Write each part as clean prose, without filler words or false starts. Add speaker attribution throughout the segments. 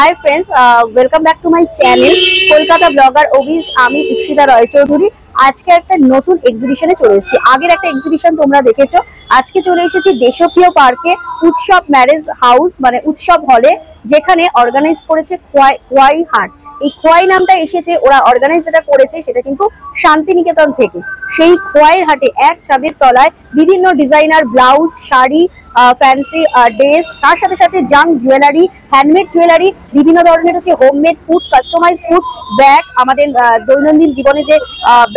Speaker 1: Hi friends, welcome back to my channel Kolkata blogger Abhij. আমি ইপসিতা রয় চৌধুরী। আজকে একটা নতুন এক্সিবিশনে চলে এসেছি। আগের একটা এক্সিবিশন তোমরা দেখেছো, আজকে চলে এসেছি দেশপ্রিয় পার্কে উৎসব ম্যারেজ হাউস মানে উৎসব হলে, যেখানে অর্গানাইজ করেছে খোয়াই হাট। এই খোয়াই নামটা এসেছে, ওরা অর্গানাইজ যেটা করেছে সেটা কিন্তু শান্তিনিকেতন থেকে। সেই খোয়াইয়ের হাটে এক ছাদের তলায় বিভিন্ন designer blouse, sari, fancy dress, তার সাথে সাথে জাং জুয়েলারি, হ্যান্ডমেড জুয়েলারি, বিভিন্ন ধরনের হচ্ছে homemade food, customise food, bag, আমাদের দৈনন্দিন জীবনে যে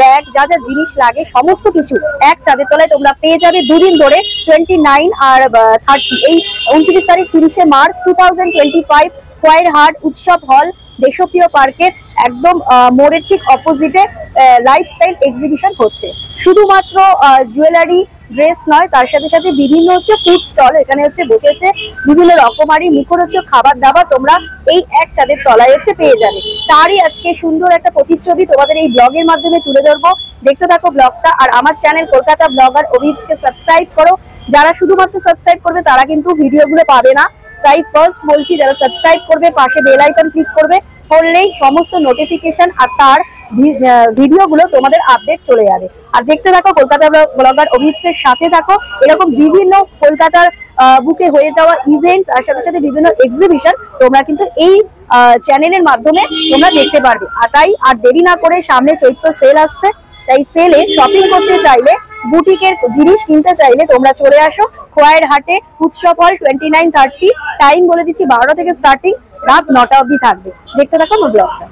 Speaker 1: ব্যাগ যা যা জিনিস লাগে সমস্ত কিছু এক ছাদের তলায় তোমরা পেয়ে যাবে। দুদিন ধরে 29 আর 30, এই 29 তারিখ 30শে মার্চ 2025 খোয়াইয়ের হাট উৎসব হল দেশপ্রিয় পার্কের একদম মোড়ের ঠিক অপোজিটে লাইফস্টাইল এক্সিবিশন হচ্ছে। শুধুমাত্র জুয়েলারি ড্রেস নয়, তার সাথে সাথে বিভিন্ন হচ্ছে ফুড স্টল এখানে হচ্ছে বসেছে। বিভিন্ন রকমারি মুখরোচক খাবার দাবার তোমরা এই এক ছাদের তলায় হচ্ছে পেয়ে যাবে। তারই আজকে সুন্দর একটা প্রতিচ্ছবি তোমাদের এই ব্লগের মাধ্যমে তুলে ধরবো। দেখতে থাকো ব্লগটা, আর আমার চ্যানেল কলকাতা ব্লগার অভিজকে সাবস্ক্রাইব করো। যারা শুধুমাত্র সাবস্ক্রাইব করবে তারা কিন্তু ভিডিওগুলো পাবে না, তাই ফার্স্ট বলছি যারা সাবস্ক্রাইব করবে পাশে বেল আইকন ক্লিক করবে, করলেই সমস্ত নোটিফিকেশন আর তার ভিডিওগুলো তোমাদের আপডেট চলে যাবে। আর দেখতে থাকো কলকাতা ব্লগার অভিজের সাথে থাকো। এরকম বিভিন্ন কলকাতার বুকে হয়ে যাওয়া ইভেন্ট, তার সাথে সাথে বিভিন্ন এক্সিবিশন তোমরা কিন্তু এই চ্যানেলের মাধ্যমে তোমরা দেখতে পারবে। আর তাই আর দেরি না করে, সামনে চৈত্র সেল আসছে, তাই সেলে শপিং করতে চাইলে, বুটিকের জিনিস কিনতে চাইলে তোমরা চলে আসো খোয়াইয়ের হাটে উৎসব হল 29-30। টাইম বলে দিচ্ছি 12টা থেকে স্টার্টিং, রাত 9টা অবধি থাকবে। দেখতে থাকো আমার ব্লগটা।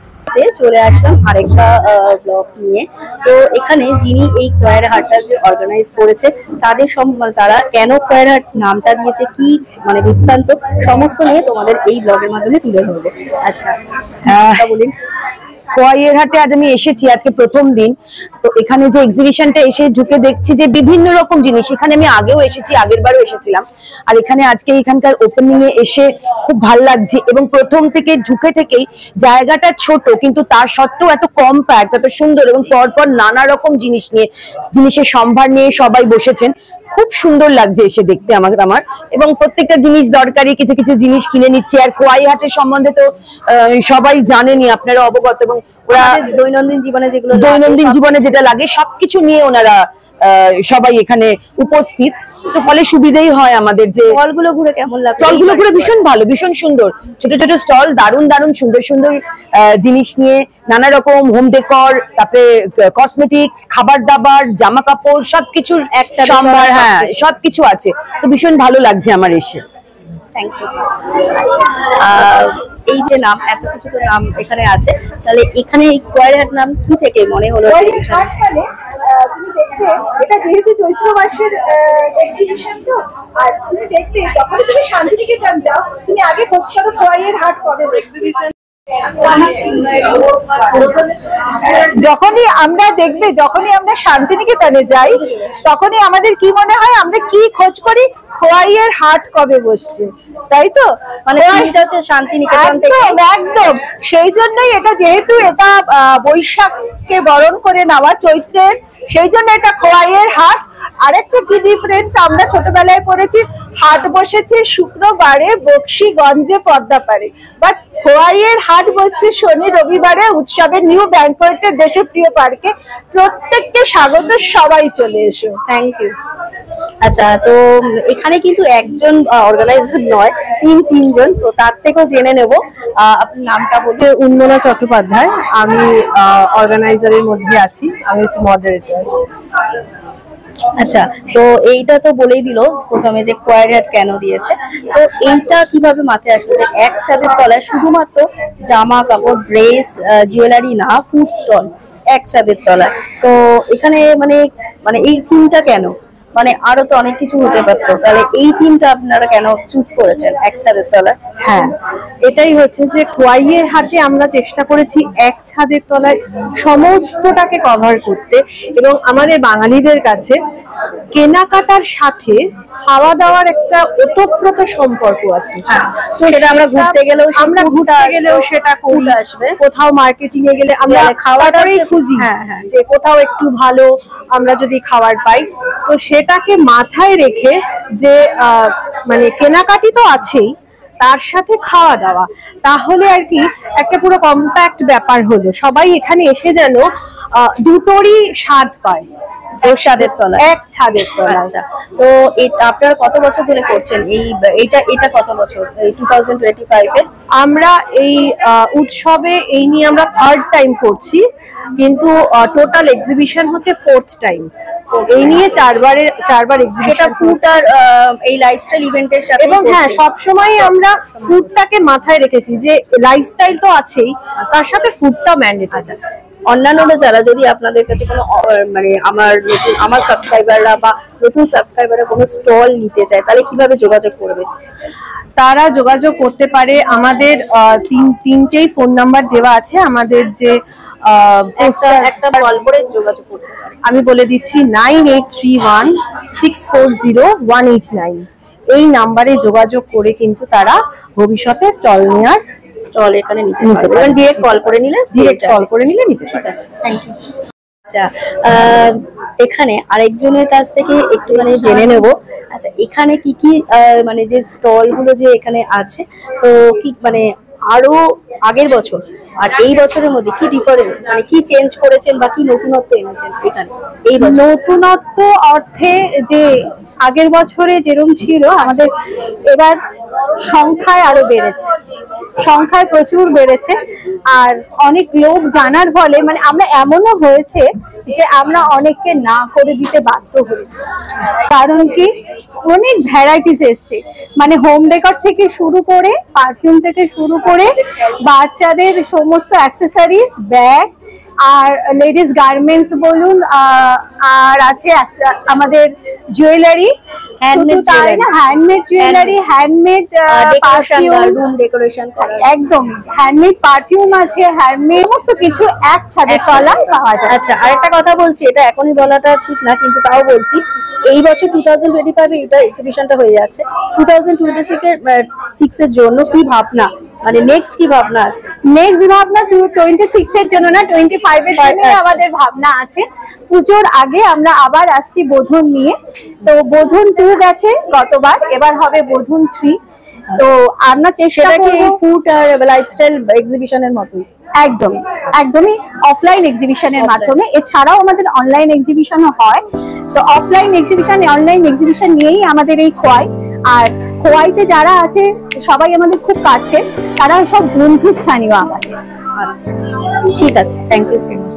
Speaker 1: চলে আসলাম আরেকটা ব্লগ নিয়ে। তো এখানে যিনি এই খোয়াইয়ের হাটটা যে অর্গানাইজ করেছে তাদের তারা কেন খোয়াইয়ের হাট নামটা দিয়েছে, কি মানে বৃত্তান্ত সমস্ত নিয়ে তোমাদের এই ব্লগের মাধ্যমে তুলে ধরবো। আচ্ছা বলুন।
Speaker 2: খোয়াইয়ের হাটে আজ আমি এসেছি, আজকে প্রথম দিন। তো এখানে যে এক্সিবিশনটা এসে ঢুকে দেখছি যে বিভিন্ন রকম জিনিস, এখানে আমি আগেও এসেছি, আগের বারও এসেছিলাম, আর এখানে আজকে এখানকার ওপেনিং এ এসে খুব ভালো লাগছে। এবং প্রথম থেকে ঢুকে থেকেই জায়গাটা ছোট কিন্তু তার সত্ত্বেও এত কম্প্যাক্ট, এত সুন্দর, এবং পরপর নানা রকম জিনিস নিয়ে, জিনিসের সম্ভার নিয়ে সবাই বসেছেন। খুব সুন্দর লাগছে এসে দেখতে আমার এবং প্রত্যেকটা জিনিস দরকারি কিছু কিছু জিনিস কিনে নিচ্ছে। আর খোয়াই হাটের সম্বন্ধে তো সবাই জানেনই, আপনারা অবগত, এবং ওরা দৈনন্দিন জীবনে যেটা লাগে সবকিছু নিয়ে ওনারা সবাই এখানে উপস্থিত। তো ফলে সুবিধাই হয় আমাদের। যে
Speaker 1: স্টলগুলো ঘুরে কেমন লাগে?
Speaker 2: স্টলগুলো ঘুরে ভীষণ ভালো, ভীষণ সুন্দর, ছোট ছোট স্টল, দারুণ দারুণ সুন্দর সুন্দর জিনিস নিয়ে, নানা রকম হোম ডেকর, তারপরে কসমেটিক্স, খাবার দাবার, জামা কাপড়, সবকিছুর সম্ভার, হ্যাঁ সবকিছু আছে। তো ভীষণ ভালো লাগছে আমার এসে।
Speaker 1: Thank you. এই যে নাম, এত কিছু তো নাম এখানে আছে, তাহলে এখানে এই খোয়াইয়ের হাট নাম কি থেকে মনে হলো?
Speaker 3: তুমি দেখবে এটা যেহেতু চৈত্র মাসের এক্সিবিশন, তো আর তুমি দেখবে যখন তুমি শান্তিনিকেতন যাও, তুমি আগে খোঁজ করো খোয়াইয়ের হাট কবে এক্সিবিশন। যখনই আমরা শান্তিনিকেতনে যাই তখনই আমাদের কি মনে হয়, আমরা কি খোঁজ করি, খোয়াইয়ের হাট কবে বসছে, তাই তো?
Speaker 1: মানে এটা হচ্ছে শান্তিনিকেতন থেকে
Speaker 3: একদম। সেই জন্যই এটা, যেহেতু এটা বৈশাখকে বরণ করে নেওয়া চৈত্রের, সেই জন্য এটা খোয়াইয়ের হাট। আরেকটা কি ডিফারেন্স আমরা ছোটবেলায় পড়েছি, হাট বসেছে শুক্রবারে বক্সিগঞ্জে পদ্মাপাড়ে, বাট খোয়াইয়ের হাট বসছে শনি রবিবারে উৎসবের নিউ ব্যাংকোয়েটের দেশপ্রিয় পার্কে। প্রত্যেককে স্বাগত, সবাই চলে এসো।
Speaker 1: Thank you. আচ্ছা, তো এখানে কিন্তু একজন অর্গানাইজার নয়, তিনজন। তো তার থেকেও জেনে নেব, আপনার নামটা বলতে।
Speaker 4: উন্মনা চট্টোপাধ্যায়, আমি অর্গানাইজারের মধ্যে আছি, আমি হচ্ছে মডারেটর।
Speaker 1: আচ্ছা, তো এইটা তো বলেই দিল প্রথমে যে খোয়াইয়ের হাট কেন দিয়েছে। তো এইটা কিভাবে মাথায় আসলো যে এক ছাদের তলায় শুধুমাত্র জামা কাপড়, ড্রেস, জুয়েলারি না, ফুড স্টল এক ছাদের তলায়? তো এখানে মানে এই থিমটা কেন? মানে আরো তো অনেক কিছু হতে পারতো, তাহলে এই থিমটা আপনারা কেন চুজ করেছেন এক ছাদের তলায়?
Speaker 4: হ্যাঁ, এটাই হচ্ছে যে খোয়াইয়ের হাটে আমরা চেষ্টা করেছি এক ছাদের তলায় সমস্তটাকে কভার করতে, এবং আমাদের বাঙালিদের কাছে কেনাকাটার সাথে খাওয়া দাওয়ার একটা ওতপ্রোত সম্পর্ক আছে।
Speaker 1: তো সেটা আমরা ঘুরতে গেলেও
Speaker 4: সেটা ফুল আসবে, কোথাও মার্কেটিং এ গেলে আমরা খাওয়াটাই খুঁজি, যে কোথাও একটু ভালো আমরা যদি খাবার পাই। তো সেটাকে মাথায় রেখে যে মানে কেনাকাটি তো আছেই, তার সাথে খাওয়া দাওয়া, তাহলে আর কি একটা পুরো কম্প্যাক্ট ব্যাপার হলো। সবাই এখানে এসে যেন দুটোরই স্বাদ পায়
Speaker 1: ছাদের তলায়,
Speaker 4: এক ছাদের তলায়।
Speaker 1: আচ্ছা, তো আপনারা কত বছর ধরে করছেন এটা কত বছর, এই 2025-এ?
Speaker 4: আমরা এই উৎসবে এই নিয়ে আমরা থার্ড টাইম করছি, কিন্তু টোটাল এক্সিবিশন হচ্ছে ফোর্থ টাইম। এই নিয়ে চারবার
Speaker 1: সেটা
Speaker 4: এক্সিবিশন
Speaker 1: ফুড আর এই লাইফস্টাইল ইভেন্টের সাথে,
Speaker 4: এবং হ্যাঁ সবসময় আমরা ফুডটাকে মাথায় রেখেছি যে লাইফস্টাইল তো আছেই, তার সাথে ফুডটা ম্যান্ডেটরি।
Speaker 1: অন্যান্যরা যারা যদি আপনাদের কাছে কোনো মানে আমার সাবস্ক্রাইবাররা বা নতুন সাবস্ক্রাইবাররা কোনো স্টল নিতে চায়, তাহলে কিভাবে যোগাযোগ করবে?
Speaker 4: তারা যোগাযোগ করতে পারে, আমাদের তিনটেই ফোন নাম্বার দেওয়া আছে। আমাদের যে
Speaker 1: একটা কল করে যোগাযোগ করতে পারে।
Speaker 4: আমি বলে দিচ্ছি 9831640189, এই নাম্বারে যোগাযোগ করে কিন্তু তারা ভবিষ্যতে স্টল এখানে নিতে পারবে।
Speaker 1: ডিরেক্ট কল করে নিলে
Speaker 4: নিতে
Speaker 1: ঠিক আছে, থ্যাংক ইউ। আচ্ছা, এখানে আরেকজনের কাছ থেকে একটুখানি জেনে নেব। আচ্ছা, এখানে কি কি মানে যে স্টল গুলো যে এখানে আছে, তো কি মানে আরো আগের বছর আর এই বছরের মধ্যে কি ডিফারেন্স, মানে কি চেঞ্জ করেছেন বা কি নতুনত্ব এনেছেন এখানে এই বছর?
Speaker 3: নতুনত্ব অর্থে যে আগের বছরে যেরকম ছিল, আমাদের এবার সংখ্যায় আরো বেড়েছে, সংখ্যায় প্রচুর বেড়েছে। আর অনেক লোক জানার ফলে মানে আমরা এমনও হয়েছে যে আমরা অনেককে না করে দিতে বাধ্য হয়েছি। কারণ কি, অনেক ভ্যারাইটিস এসছে, মানে হোম ডেকর থেকে শুরু করে, পারফিউম থেকে শুরু করে বাচ্চাদের সমস্ত অ্যাক্সেসরিজ, ব্যাগ আর লেডিস গার্মেন্টস বলুন, আর আছে আমাদের জুয়েলারি, শুধু তাই না, handmade jewellery, handmade perfume,
Speaker 1: room decoration করা,
Speaker 3: একদম হ্যান্ডমেড পারফিউম আছে, হ্যান্ডমেড সমস্ত কিছু এক ছাদের তলায় পাওয়া যায়।
Speaker 1: আচ্ছা, আরেকটা কথা বলছি, এটা এখনই বলাটা ঠিক না, কিন্তু তাও বলছি, এই বছর 2025-এ এটা এক্সিবিশনটা হয়ে যাচ্ছে। 2026 এর জন্য কি ভাবনা, মানে নেক্সট কি ভাবনা আছে?
Speaker 3: নেক্সট ভাবনা 26 এর জন্য না, 25 এর জন্য আমাদের ভাবনা আছে। পুজোর আগে আমরা আবার আসছি বোধন নিয়ে। তো বোধন 2 গেছে গতবার, এবার হবে বোধন 3। তো আমরা চেষ্টা করব
Speaker 1: ফুড আর লাইফস্টাইল এক্সিবিশনের মতোই,
Speaker 3: একদমই অফলাইন এক্সিবিশনের মাধ্যমে। এছাড়াও আমাদের অনলাইন এক্সিবিশনও হয়। তো অফলাইন এক্সিবিশন, অনলাইন এক্সিবিশন নিয়েই আমাদের এই খোয়াই। আর খোয়াইতে যারা আছে সবাই আমাদের খুব কাছে, তারা সব বন্ধু স্থানীয় আমাদের।
Speaker 1: আচ্ছা, ঠিক আছে, থ্যাংক ইউ সো মাচ।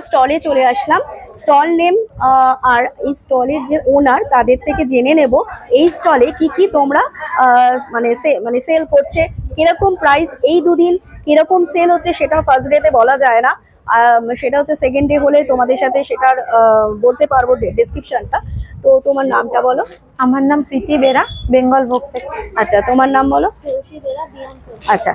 Speaker 1: স্টলে চলে আসলাম। স্টল নেম আর এই স্টলের যে ওনার, তাদের থেকে জেনে নেব এই স্টলে কি কি তোমরা মানে সেল করছে, কিরকম প্রাইস, এই দুদিন কিরকম সেল হচ্ছে, সেটা ফার্স্ট ডেতে বলা যায় না, সেটা হচ্ছে সেকেন্ড ডে হলে তোমাদের সাথে সেটার বলতে পারবো ডেসক্রিপশনটা। তো তোমার নামটা বলো।
Speaker 3: আমার নাম প্রীতি বেরা, বেঙ্গল ভোগ থেকে।
Speaker 1: আচ্ছা, তোমার নাম বলো। আচ্ছা,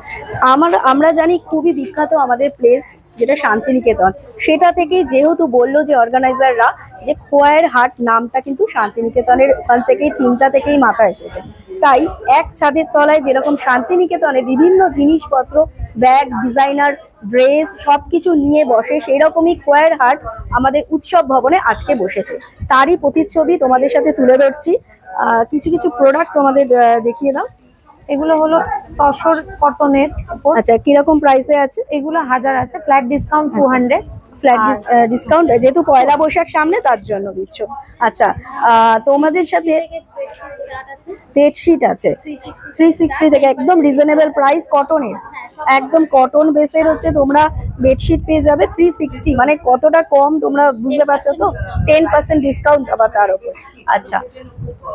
Speaker 1: আমরা জানি খুবই বিখ্যাত আমাদের প্লেস যেটা শান্তিনিকেতন, সেটা থেকেই যেহেতু বললো যে অর্গানাইজাররা যে খোয়াইয়ের হাট নামটা কিন্তু শান্তিনিকেতনের ওখান থেকেই, তিনটা থেকেই মাথায় এসেছে। তাই এক ছাদের তলায় যেরকম শান্তিনিকেতনে বিভিন্ন জিনিসপত্র, ব্যাগ, ডিজাইনার, ড্রেস সবকিছু নিয়ে বসে, সেই রকমই খোয়াইয়ের হাট আমাদের উৎসব ভবনে আজকে বসেছে। তারই প্রতিচ্ছবি তোমাদের সাথে তুলে ধরছি। কিছু কিছু প্রোডাক্ট তোমাদের দেখিয়ে দাও।
Speaker 5: এগুলো হলো তসর কটনের উপর।
Speaker 1: আচ্ছা কিরকম প্রাইসে আছে?
Speaker 5: এগুলো 1000 আছে, ফ্ল্যাট ডিসকাউন্ট 200।
Speaker 1: ফ্ল্যাট ডিসকাউন্ট যেহেতু পয়লা বৈশাখ সামনে তার জন্য দিচ্ছ। আচ্ছা তোমাদের সাথে বেডশিট আছে 360 থেকে, একদম রিজনেবল প্রাইস, কটনের, একদম কটন বেসের হচ্ছে তোমরা বেডশিট পেয়ে যাবে 360, মানে কতটা কম তোমরা বুঝতে পারছো তো, 10% ডিসকাউন্ট আবার তার উপর। আচ্ছা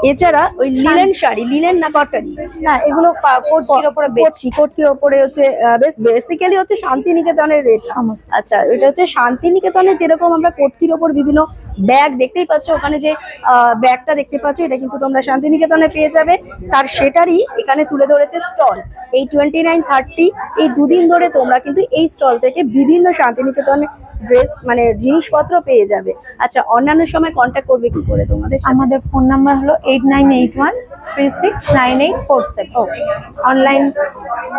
Speaker 1: এছাড়া ওই লিনেন শাড়ি, লিনেন না কটন?
Speaker 5: না, এগুলো কোটির উপরে
Speaker 1: কোটির উপরে হচ্ছে বেসিক্যালি হচ্ছে শান্তিনিকেতনের রেট। আচ্ছা এটা হচ্ছে শান্তিনিকেতনে যেরকম আমরা কোটির ওপর বিভিন্ন ব্যাগ দেখতেই পাচ্ছ, ওখানে যে ব্যাগটা দেখতে পাচ্ছ এটা কিন্তু তোমরা শান্তিনিকেতনে পেয়ে যাবে, তার সেটারই এখানে তুলে ধরেছে স্টল। এই 29-30 এই দুদিন ধরে তোমরা কিন্তু এই স্টল থেকে বিভিন্ন শান্তিনিকেতনে ড্রেস মানে জিনিসপত্র পেয়ে যাবে। আচ্ছা অন্যান্য সময় কন্ট্যাক্ট করবে কি করে তোমাদের?
Speaker 5: আমাদের ফোন নাম্বার হলো 8981369847। অনলাইন।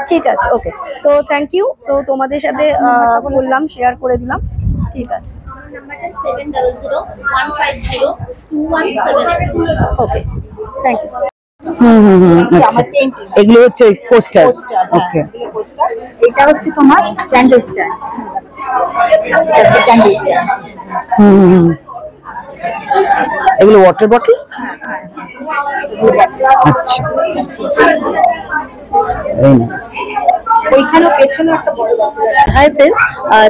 Speaker 1: ঠিক আছে, ওকে, তো থ্যাংক ইউ। তো তোমাদের সাথে বললাম, শেয়ার করে দিলাম, ঠিক আছে।
Speaker 6: নাম্বারটা 7001502178।
Speaker 1: ওকে, থ্যাংক ইউ।
Speaker 3: আচ্ছা
Speaker 2: এগুলো হচ্ছে পোস্টার।
Speaker 1: ওকে, এটা হচ্ছে তোমার ক্যান্ডেল স্ট্যান্ড। ক্যান্ডেল স্ট্যান্ড,
Speaker 2: এগুলো ওয়াটার বটল। আচ্ছা
Speaker 1: ওইখানে পেছনে একটা বড় ব্যাপার। হাই ফ্রেন্ডস,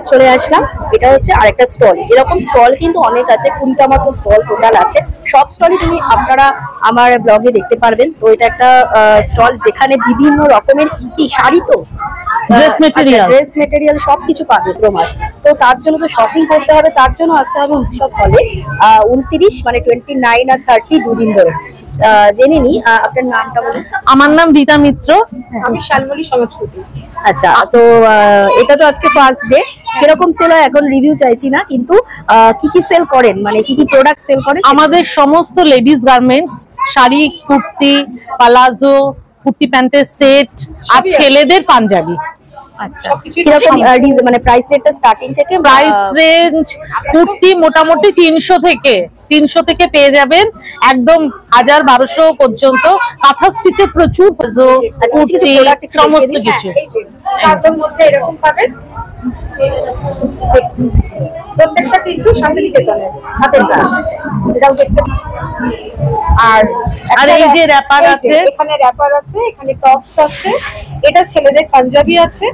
Speaker 1: চলে আসলাম, এটা হচ্ছে আরেকটা স্টল। এরকম স্টল কিন্তু অনেক আছে, 20টা মতো স্টল টোটাল আছে। সব স্টলই তুমি আপনারা আমার ব্লগে দেখতে পারবেন। তো এটা একটা স্টল যেখানে বিভিন্ন রকমের কি শাড়ি, তো ড্রেস মেটেরিয়াল সবকিছু পাবে তোমার। তো তার জন্য তো শপিং করতে হবে, তার জন্য আসতে হবে উৎসব হলে 29 মানে 29 আর 30 দুদিন ধরে। জেনে নি আপনার নামটা বলুন।
Speaker 4: আমার নাম রীতা মিত্র,
Speaker 3: আমি শালমলী সমাজপতি।
Speaker 1: আচ্ছা, তো এটা তো আজকে ফার্স্ট ডে, কিরকম সেল হয় এখন রিভিউ চাইছি না, কিন্তু কি কি সেল করেন, মানে কি কি প্রোডাক্ট সেল করেন?
Speaker 4: আমাদের সমস্ত ladies garments, sari, kurti, palazzo, kurti প্যান্টের সেট আর ছেলেদের পাঞ্জাবি।
Speaker 1: আচ্ছা কিরকম মানে প্রাইস রেটটা স্টার্টিং থেকে?
Speaker 4: প্রাইস রেঞ্জ কুর্তি মোটামুটি 300 থেকে পেয়ে যাবেন, একদম 1000-1200 পর্যন্ত। কাঁথা স্টিচে প্রচুর কুর্তি, সমস্ত কিছু।
Speaker 3: তার মধ্যে এরকম পাবেন, প্রত্যেকটা কিন্তু শান্তিনিকেতনের হাতের কাজ। এটাও দেখতে, আর
Speaker 4: এই যে র্যাপার আছে,
Speaker 3: এখানে র্যাপার আছে, এখানে টপস আছে, এটা ছেলেদের পাঞ্জাবি আছে,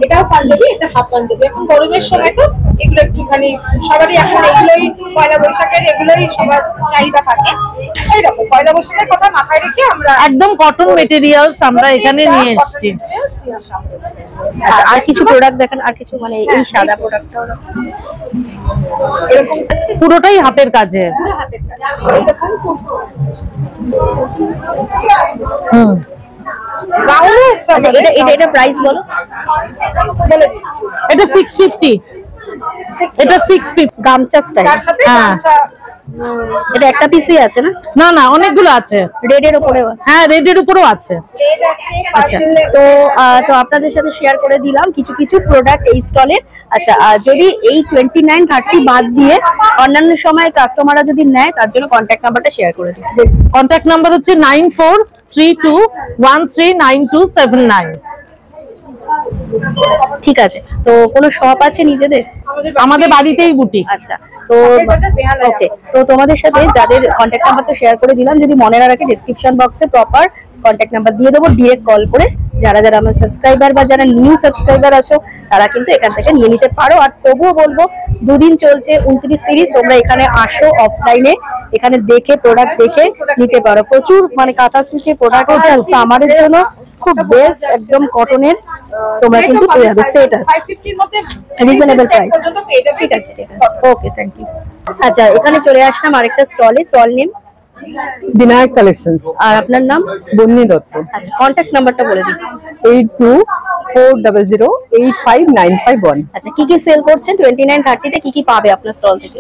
Speaker 3: এটাও পাঞ্জাবি, এটা হাফ পাঞ্জাবি। এখন গরমের সময় তো এগুলো একটুখানি সবারই এখন এগুলোই পয়লা বৈশাখের এগুলোই সবার চাহিদা থাকে, সেই রকম পয়লা বৈশাখের কথা মাথায় রেখে আমরা
Speaker 4: একদম কটন মেটেরিয়ালস আমরা এখানে নিয়ে এসেছি।
Speaker 1: আচ্ছা আর কিছু প্রোডাক্ট দেখেন, আর কিছু মানে এই সাদা প্রোডাক্টটা
Speaker 3: এরকম
Speaker 4: পুরোটাই হাতের কাজে।
Speaker 3: হাতের কাজ এরকম
Speaker 1: এটা প্রাইস বলো।
Speaker 3: বলে দিচ্ছি,
Speaker 4: এটা 650, এটা 650
Speaker 1: গামছা স্টাইল।
Speaker 3: তার সাথে
Speaker 4: হ্যাঁ।
Speaker 3: গামছা,
Speaker 1: এটা একটা পিসই আছে না?
Speaker 4: না না, অনেকগুলো আছে।
Speaker 1: রেডের উপরেও আছে?
Speaker 4: হ্যাঁ, রেডের উপরেও আছে।
Speaker 3: শেড আছে,
Speaker 1: আচ্ছা, তো আপনাদের সাথে শেয়ার করে দিলাম কিছু কিছু প্রোডাক্ট এই স্টলের। আচ্ছা যদি এই 29-30 বাদ দিয়ে অন্যান্য সময় কাস্টমাররা যদি নেয়, তার জন্য কন্ট্যাক্ট নাম্বারটা শেয়ার করে দিন।
Speaker 4: কন্ট্যাক্ট নাম্বার হচ্ছে 9432139279।
Speaker 1: ঠিক আছে, তো কোনো শপ আছে নিজেদের?
Speaker 4: আমাদের বাড়িতেই বুটিক।
Speaker 1: আচ্ছা, তো ওকে, তো তোমাদের সাথে যাদের কন্ট্যাক্ট নাম্বার তো শেয়ার করে দিলাম, যদি মনে না রাখে ডেসক্রিপশন বক্সে প্রপার কন্ট্যাক্ট নাম্বার দিয়ে দেবো, ডিরেক্ট কল করে যারা যারা আমার সাবস্ক্রাইবার বা যারা নিউ সাবস্ক্রাইবার আছো তারা কিন্তু এখান থেকে নিয়ে নিতে পারো। আর তবুও বলবো দুদিন চলছে 29-30, তোমরা এখানে আসো অফলাইনে, এখানে দেখে প্রোডাক্ট দেখে নিতে পারো। প্রচুর মানে কাঁথা স্টিচের প্রোডাক্ট আছে, আর সামারের জন্য খুব বেস্ট, একদম কটনের তোমরা কিন্তু পেয়ে যাবে। সেট আছে
Speaker 3: 550 এর মধ্যে
Speaker 1: রিজনেবল প্রাইস।
Speaker 3: পর্যন্ত পেয়ে যাবে।
Speaker 1: ঠিক আছে, ঠিক আছে, ওকে, থ্যাংক ইউ। আচ্ছা এখানে চলে আসলাম আরেকটা স্টলে, স্টল নেম
Speaker 2: বিনায়ক কালেকশনস।
Speaker 1: আর আপনার নাম?
Speaker 2: বন্নি দত্ত।
Speaker 1: আচ্ছা কন্ট্যাক্ট নাম্বারটা বলে দিন।
Speaker 2: 8240085951।
Speaker 1: আচ্ছা কি কি সেল করছেন 29-30 তে, কি কি পাবে আপনার স্টল থেকে?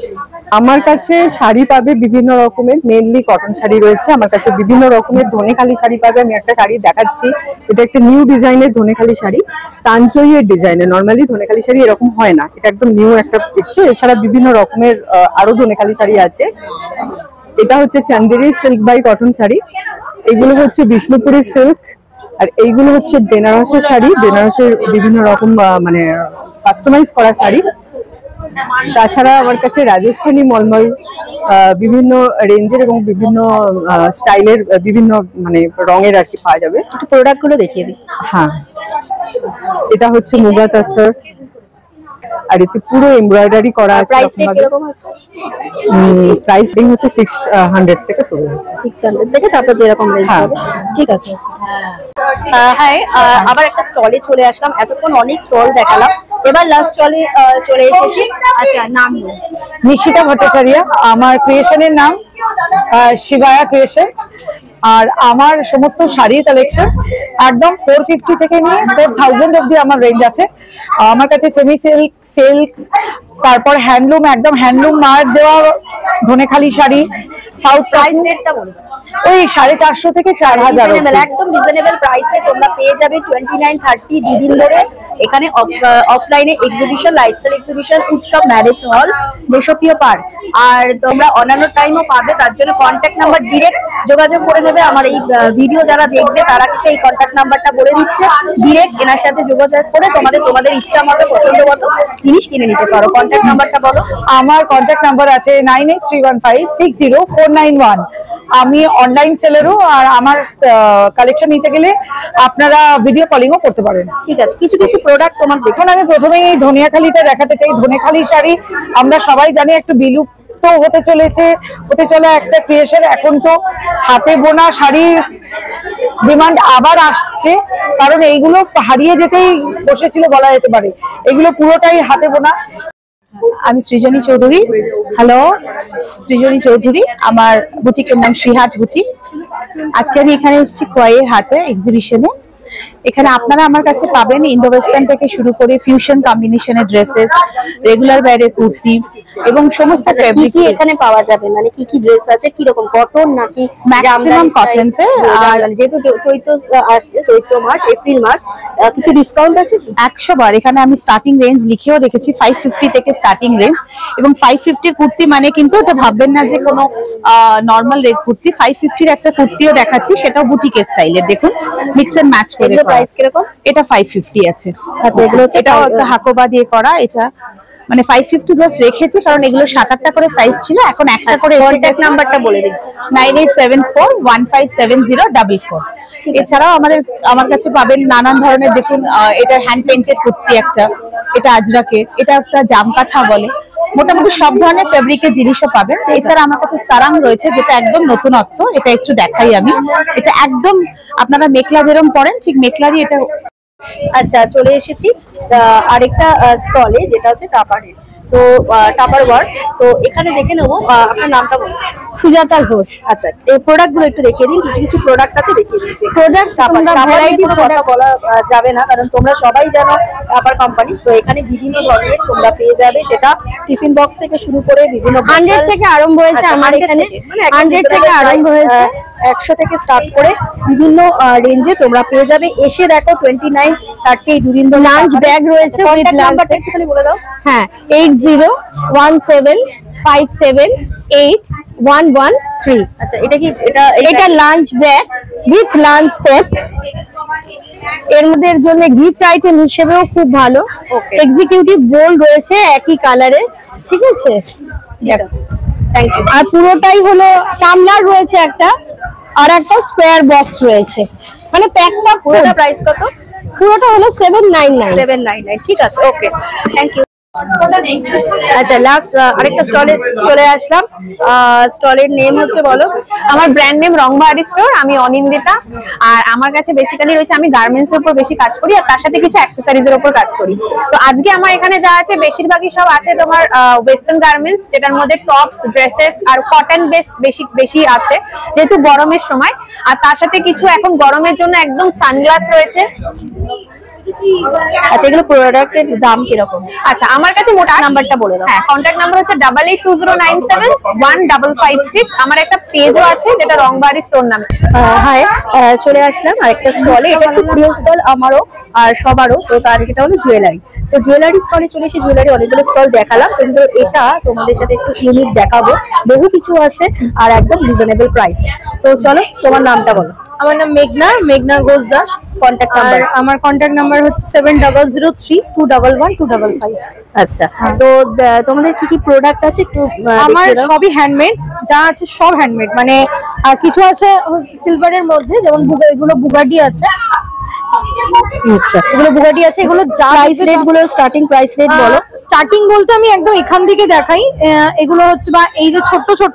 Speaker 2: আমার কাছে শাড়ি পাবে বিভিন্ন রকমের, মেইনলি কটন শাড়ি রয়েছে আমার কাছে, বিভিন্ন রকমের ধনেখালি শাড়ি পাবে। আমি একটা শাড়ি দেখাচ্ছি, এটা একটা নিউ ডিজাইনের ধনেখালি শাড়ি, তাঞ্চইয়ের ডিজাইনের। নরমালি ধনেখালি শাড়ি এরকম হয় না, এটা একদম নিউ একটা এসছে। এছাড়া বিভিন্ন রকমের আরো ধনেখালি শাড়ি আছে। এটা হচ্ছে Chanderi silk by cotton sari, এগুলো হচ্ছে বিষ্ণুপুরের সিল্ক,
Speaker 7: আর এইগুলো হচ্ছে বেনারসের শাড়ি, বেনারসের বিভিন্ন রকম মানে কাস্টমাইজ করা শাড়ি। তাছাড়া আমার কাছে রাজস্থানী মলমল বিভিন্ন রেঞ্জের এবং বিভিন্ন স্টাইলের বিভিন্ন মানে রঙের আর কি পাওয়া যাবে।
Speaker 1: প্রোডাক্ট গুলো দেখিয়ে দিই।
Speaker 7: হ্যাঁ, এটা হচ্ছে মুগা তাসর, আর এতে পুরো এমব্রয়ডারি করা আছে।
Speaker 1: প্রাইস রেট কিরকম আছে?
Speaker 7: প্রাইস রেঞ্জ হচ্ছে 600 থেকে শুরু হচ্ছে।
Speaker 1: 600 থেকে তারপর যেরকম রেঞ্জ হবে। ঠিক আছে। হ্যাঁ, আবার একটা স্টলে চলে আসলাম। এতক্ষণ অনেক স্টল দেখালাম, এবার লাস্ট স্টলে চলে এসেছি। আচ্ছা, নাম
Speaker 2: নিশিতা ভট্টাচার্য, আমার ক্রিয়েশনের নাম শিবায়া ক্রিয়েশন। আর আমার সমস্ত শাড়ির কালেকশন একদম 450 থেকে নিয়ে 4000 অব্দি আমার রেঞ্জ আছে। আমার কাছে সেমি সিল্ক, সিল্ক, তারপর হ্যান্ডলুম, একদম হ্যান্ডলুম মার্ক দেওয়া ধনেখালি শাড়ি। সাউথ
Speaker 1: প্রাইস রেটটা বলুন।
Speaker 2: ওই 450 থেকে 4000।
Speaker 1: একদম রিজনেবল প্রাইসে তোমরা পেয়ে যাবে 29-30 দুদিন ধরে এখানে অফলাইনে এক্সিবিশন, লাইফস্টাইল এক্সিবিশন, উৎসব, ম্যারেজ হল, দেশপ্রিয় পার্ক। আর তোমরা অন্যান্য টাইমও পাবে, তার জন্য কন্ট্যাক্ট নাম্বার ডিরেক্ট যোগাযোগ করে নেবে। আমার এই ভিডিও যারা দেখবে তারা কিন্তু এই কন্ট্যাক্ট নাম্বারটা বলে দিচ্ছে, ডিরেক্ট এনার সাথে যোগাযোগ করে তোমাদের ইচ্ছা মতো পছন্দ মতো জিনিস কিনে নিতে পারো। কন্ট্যাক্ট নাম্বারটা বলো।
Speaker 2: আমার কন্ট্যাক্ট নাম্বার আছে 9831560491। আমি অনলাইন সেলারও, আর আমার কালেকশন নিতে গেলে আপনারা ভিডিও কলিংও করতে পারেন।
Speaker 1: ঠিক আছে, কিছু কিছু প্রোডাক্ট তোমার দেখুন।
Speaker 2: আমি প্রথমেই এই ধনিয়াখালিটা দেখাতে চাই। ধনেখালি শাড়ি আমরা সবাই জানি একটু বিলুপ্ত হতে চলে একটা ক্রিয়েশন। এখন তো হাতে বোনা শাড়ির ডিমান্ড আবার আসছে, কারণ এইগুলো হারিয়ে যেতেই বসেছিল বলা যেতে পারে। এগুলো পুরোটাই হাতে বোনা।
Speaker 5: আমি সৃজনী চৌধুরী। হ্যালো, সৃজনী চৌধুরী। আমার বুটিকের নাম শ্রীহাট বুটিক। আজকে আমি এখানে এসেছি খোয়াইয়ের হাটে এক্সিবিশনে। এখানে আপনারা আমার কাছে পাবেন ইন্ডো ওয়েস্টার্ন থেকে শুরু করে ফিউশন কম্বিনেশনের ড্রেসেস, রেগুলার ওয়্যারের কুর্তি এবং সমস্ত ফেব্রিক।
Speaker 1: কি এখানে পাওয়া যাবে, মানে কি কি ড্রেস আছে, কি রকম কটন নাকি
Speaker 5: ম্যাক্সিমাম কটন স্যার?
Speaker 1: আর যেহেতু চৈত্র আসছে, চৈত্র মাস, এপ্রিল মাস, কিছু ডিসকাউন্ট আছে?
Speaker 5: 100 বার। এখানে আমি স্টার্টিং রেঞ্জ লিখেও রেখেছি 550 থেকে স্টার্টিং রেঞ্জ। এবং 550 কুর্তি মানে কিন্তু এটা ভাববেন না যে কোনো নরমাল রেট কুর্তি। 550 একটা কুর্তিও দেখাচ্ছি, সেটাও বুটিকের স্টাইলের। দেখুন মিক্স এন্ড ম্যাচ করে।
Speaker 1: প্রাইস কিরকম?
Speaker 5: এটা 550 আছে।
Speaker 1: আচ্ছা, এগুলো হচ্ছে
Speaker 5: এটাও একটা হাকোবা দিয়ে করা। এটা মানে 550 জাস্ট রেখেছি কারণ এগুলো 7-8টা করে সাইজ ছিল, এখন একটা করে।
Speaker 1: কন্ট্যাক্ট নাম্বারটা বলে দিন।
Speaker 5: 9874157044। এছাড়াও আমার কাছে পাবেন নানান ধরনের। দেখুন এটা হ্যান্ড পেইন্টেড কুর্তি একটা, এটা আজরাকে, এটা একটা জামকাথা বলে। মোটামুটি সব ধরনের ফেব্রিকের জিনিসও পাবেন। এছাড়া আমার কাছে সারাং রয়েছে, যেটা একদম নতুনত্ব। এটা একটু দেখাই আমি। এটা একদম আপনারা মেখলা যেরকম পরেন ঠিক মেখলারই এটা।
Speaker 1: আচ্ছা, চলে এসেছি আরেকটা স্টলে, যেটা হচ্ছে টাপারের। তো টাপার ওয়ার্ক। তো এখানে দেখে নেবো, আপনার নামটা বলুন।
Speaker 5: সুজাতা ঘোষ।
Speaker 1: আচ্ছা, এই প্রোডাক্ট গুলো একটু দেখিয়ে দিন। কিছু কিছু প্রোডাক্ট আছে, দেখিয়ে দিচ্ছি।
Speaker 5: প্রোডাক্ট
Speaker 1: ভ্যারাইটি কথা বলা যাবে না, কারণ তোমরা সবাই জানো টাপার কোম্পানি। তো এখানে বিভিন্ন ধরনের তোমরা পেয়ে যাবে, সেটা টিফিন বক্স থেকে শুরু করে বিভিন্ন
Speaker 5: 100 থেকে আরম্ভ হয়েছে। আমার এখানে 100 থেকে আরম্ভ হয়েছে,
Speaker 1: 100 থেকে স্টার্ট করে বিভিন্ন রেঞ্জে তোমরা পেয়ে যাবে। এসে দেখো 29-30 দুদিন ধরে।
Speaker 5: লাঞ্চ ব্যাগ রয়েছে।
Speaker 1: কন্ট্যাক্ট নাম্বারটা একটুখানি বলে দাও।
Speaker 5: হ্যাঁ, 8017578113।
Speaker 1: আচ্ছা, এটা কি?
Speaker 5: এটা lunch bag with lunch set. এর মধ্যে জন্য গিফট আইটেম হিসেবেও খুব ভালো। এক্সিকিউটিভ বোল রয়েছে একই কালারে, ঠিক আছে?
Speaker 1: Thank you.
Speaker 5: আর পুরোটাই হলো টামলার রয়েছে একটা, আর একটা স্কোয়ার বক্স রয়েছে। মানে প্যাকটা
Speaker 1: পুরোটা প্রাইস কত?
Speaker 5: পুরোটা হলো 799।
Speaker 1: 799। ঠিক আছে, ওকে, থ্যাংক ইউ। আচ্ছা, লাস্ট আরেকটা স্টলে চলে আসলাম। স্টলের নেম হচ্ছে, বলো।
Speaker 5: আমার ব্র্যান্ড নেম রংবাহারি স্টোর। আমি অনিন্দিতা। আর আমার কাছে বেসিক্যালি রয়েছে, আমি গার্মেন্টস এর উপর বেশি কাজ করি, আর তার সাথে কিছু অ্যাক্সেসরিজ এর উপর কাজ করি। তো আজকে আমার এখানে যা আছে বেশিরভাগই সব আছে তোমার ওয়েস্টার্ন গার্মেন্টস, যেটার মধ্যে টপস, ড্রেসেস আর কটন বেশি আছে, যেহেতু গরমের সময়। আর তার সাথে কিছু এখন গরমের জন্য একদম সানগ্লাস রয়েছে।
Speaker 1: আচ্ছা, এগুলো প্রোডাক্টের দাম কিরকম?
Speaker 5: আচ্ছা, আমার কাছে মোট নাম্বারটা বলে দাও। হ্যাঁ, কন্ট্যাক্ট নাম্বার হচ্ছে 8820971556। আমার একটা পেজও আছে, যেটা রংবাহারি স্টোর নামে।
Speaker 1: হাই, চলে আসলাম আরেকটা স্টলে। এটা একটু প্রিয় স্টল আমারও আর সবারও। তো তার সেটা হলো জুয়েলারি। তো জুয়েলারি স্টলে চলে এসে জুয়েলারি অনেকগুলো স্টল দেখালাম, কিন্তু এটা তোমাদের সাথে একটু ইউনিক দেখাবো। বহু কিছু আছে আর একদম রিজনেবল প্রাইস। তো চলো, তোমার নামটা বলো।
Speaker 4: আমার নাম মেঘনা ঘোষ দাস।
Speaker 1: কন্ট্যাক্ট
Speaker 4: আর
Speaker 1: নাম্বার?
Speaker 4: আমার কন্ট্যাক্ট নাম্বার হচ্ছে 7003211255।
Speaker 1: আচ্ছা, তো তোমাদের কি কি প্রোডাক্ট আছে একটু
Speaker 4: আমার
Speaker 1: দেখিয়ে দাও।
Speaker 4: সবই হ্যান্ডমেড, যা আছে সব হ্যান্ডমেড। মানে কিছু আছে সিলভারের মধ্যে, যেমন এগুলো বুগাটি আছে।
Speaker 1: আচ্ছা,
Speaker 4: এগুলো বুগাটি আছে। এগুলো যা
Speaker 1: প্রাইস রেট গুলো, স্টার্টিং প্রাইস রেট বলো।
Speaker 4: স্টার্টিং বলতে আমি একদম এখান থেকে দেখাই। এগুলো হচ্ছে, বা এই যে ছোট ছোট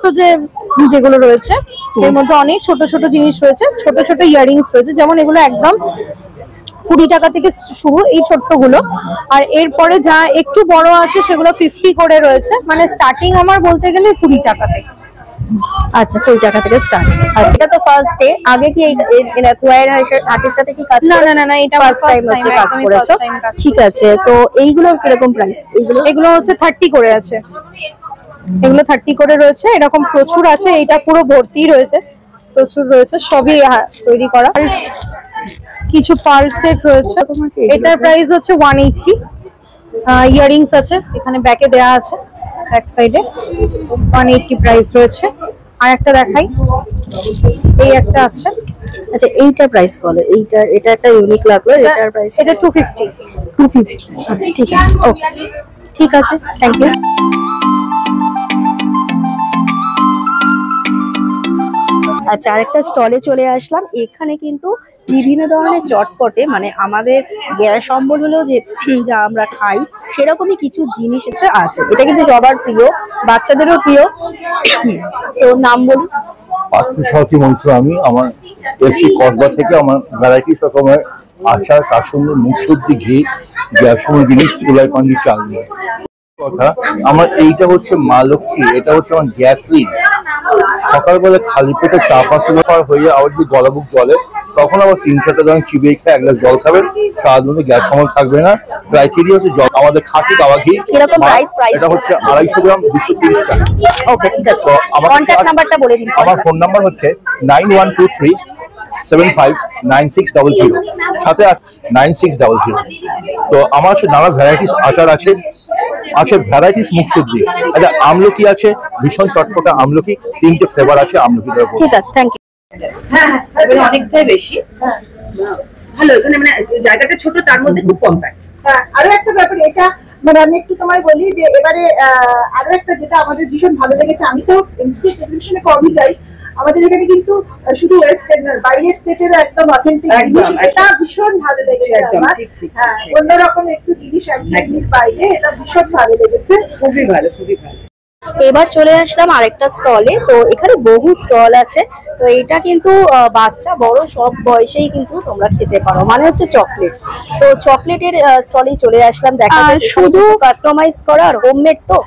Speaker 4: যেগুলো রয়েছে, এর মধ্যে অনেক ছোট ছোট জিনিস রয়েছে, ছোট ছোট ইয়াররিংস রয়েছে। যেমন এগুলো একদম 20 টাকা থেকে শুরু, এই ছোট্টগুলো। আর এরপরে যা একটু বড় আছে সেগুলো 50 করে রয়েছে। মানে স্টার্টিং আমার বলতে গেলে 20 টাকা থেকে।
Speaker 1: আচ্ছা, 20 টাকা থেকে স্টার্ট। আচ্ছা, এটা তো ফার্স্ট ডে। আগে কি এই কোয়ার হাটের সাথে কি কাজ
Speaker 4: না
Speaker 1: করেছো?
Speaker 4: না না না, এটা
Speaker 1: ফার্স্ট টাইম হচ্ছে কাজ করেছো। ঠিক আছে, তো এইগুলোর কিরকম প্রাইস?
Speaker 4: এগুলো হচ্ছে 30 করে আছে। এগুলো 30 করে রয়েছে। এরকম প্রচুর আছে, এটা পুরো ভর্তি রয়েছে, প্রচুর রয়েছে, সবই তৈরি করা। কিছু পার্ল সেট রয়েছে, এটার প্রাইস হচ্ছে 180। ইয়াররিংস আছে, এখানে ব্যাকে দেয়া আছে, ব্যাক সাইডে 180 প্রাইস রয়েছে। আর একটা দেখাই, এই একটা আছে।
Speaker 1: আচ্ছা, এইটার প্রাইস বলো। এটা একটা ইউনিক লাগলো, এটার প্রাইস?
Speaker 4: এটা 250।
Speaker 1: 250। আচ্ছা, ঠিক আছে, ওকে, ঠিক আছে, থ্যাংক ইউ। আচ্ছা, আরেকটা স্টলে চলে আসলাম। এখানে কিন্তু বিভিন্ন ধরনের চটপটে, মানে আমাদের গ্যাস অম্বল হলেও যে যা আমরা খাই সেরকমই কিছু জিনিস আছে। এটা কিন্তু সবার প্রিয়, বাচ্চাদেরও প্রিয়। তো নাম বলুন।
Speaker 8: পার্থসারথী মন্ত্র। আমি আমার এসি কসবা থেকে। আমার ভ্যারাইটিস রকমের আচার, তার সঙ্গে মুখশুদ্ধি ঘি, গ্যাসম জিনিস, তুলাই পাঞ্জি, চাল দিয়ে কথা। আমার এইটা হচ্ছে মা লক্ষ্মী, এটা হচ্ছে আমার গ্যাসলিন। সকালবেলা খালি পেটে চা পাঁচ হয়ে আবার যদি গলা বুক জলে, তখন আবার 3-4টা দাম চিবিয়ে খেয়ে 1 গ্লাস জল খাবেন, সারাদিন মধ্যে গ্যাস সমল থাকবে না। ক্রাইটেরিয়া হচ্ছে জল। আমাদের খাঁটি গাওয়া ঘি।
Speaker 1: কিরকম প্রাইস?
Speaker 8: এটা হচ্ছে 250 গ্রাম 230 টাকা।
Speaker 1: ওকে, ঠিক আছে।
Speaker 8: তো আমার
Speaker 1: কন্ট্যাক্ট নাম্বারটা বলে দিন।
Speaker 8: আমার ফোন নাম্বার হচ্ছে 9123759600, সাথে 9600। তো আমার হচ্ছে নানা ভ্যারাইটিস আচার আছে, ভ্যারাইটিস মুখশুদ্ধি। আচ্ছা, আমলকি আছে, ভীষণ চটপটা আমলকি, 3টে ফ্লেভার আছে আমলকির।
Speaker 1: ঠিক আছে, থ্যাংক ইউ।
Speaker 2: অনেকটাই বেশি ভালো। এখানে মানে জায়গাটা ছোট, তার মধ্যে খুব কম্প্যাক্ট।
Speaker 3: আরো একটা ব্যাপার, এটা মানে আমি একটু তোমায় বলি যে এবারে আরো একটা যেটা আমাদের ভীষণ ভালো লেগেছে, আমি তো এক্সিবিশনে কমই যাই, আমাদের এখানে কিন্তু শুধু ওয়েস্ট বেঙ্গল, বাইরের স্টেটেরও একদম অথেন্টিক জিনিস, এটা ভীষণ ভালো লেগেছে আমার। হ্যাঁ, অন্যরকম একটু জিনিস একদম বাইরে, এটা ভীষণ ভালো লেগেছে।
Speaker 2: খুবই ভালো, খুবই ভালো।
Speaker 1: এবার চলে আসলাম আরেকটা স্টলে। তো এখানে বহু স্টল আছে। তো এটা কিন্তু বাচ্চা বড় সব বয়সেই কিন্তু তোমরা খেতে পারো, মানে হচ্ছে চকলেট। তো চকলেটের স্টলেই চলে আসলাম। দেখা শুধু কাস্টমাইজ করা আর হোমমেড, তো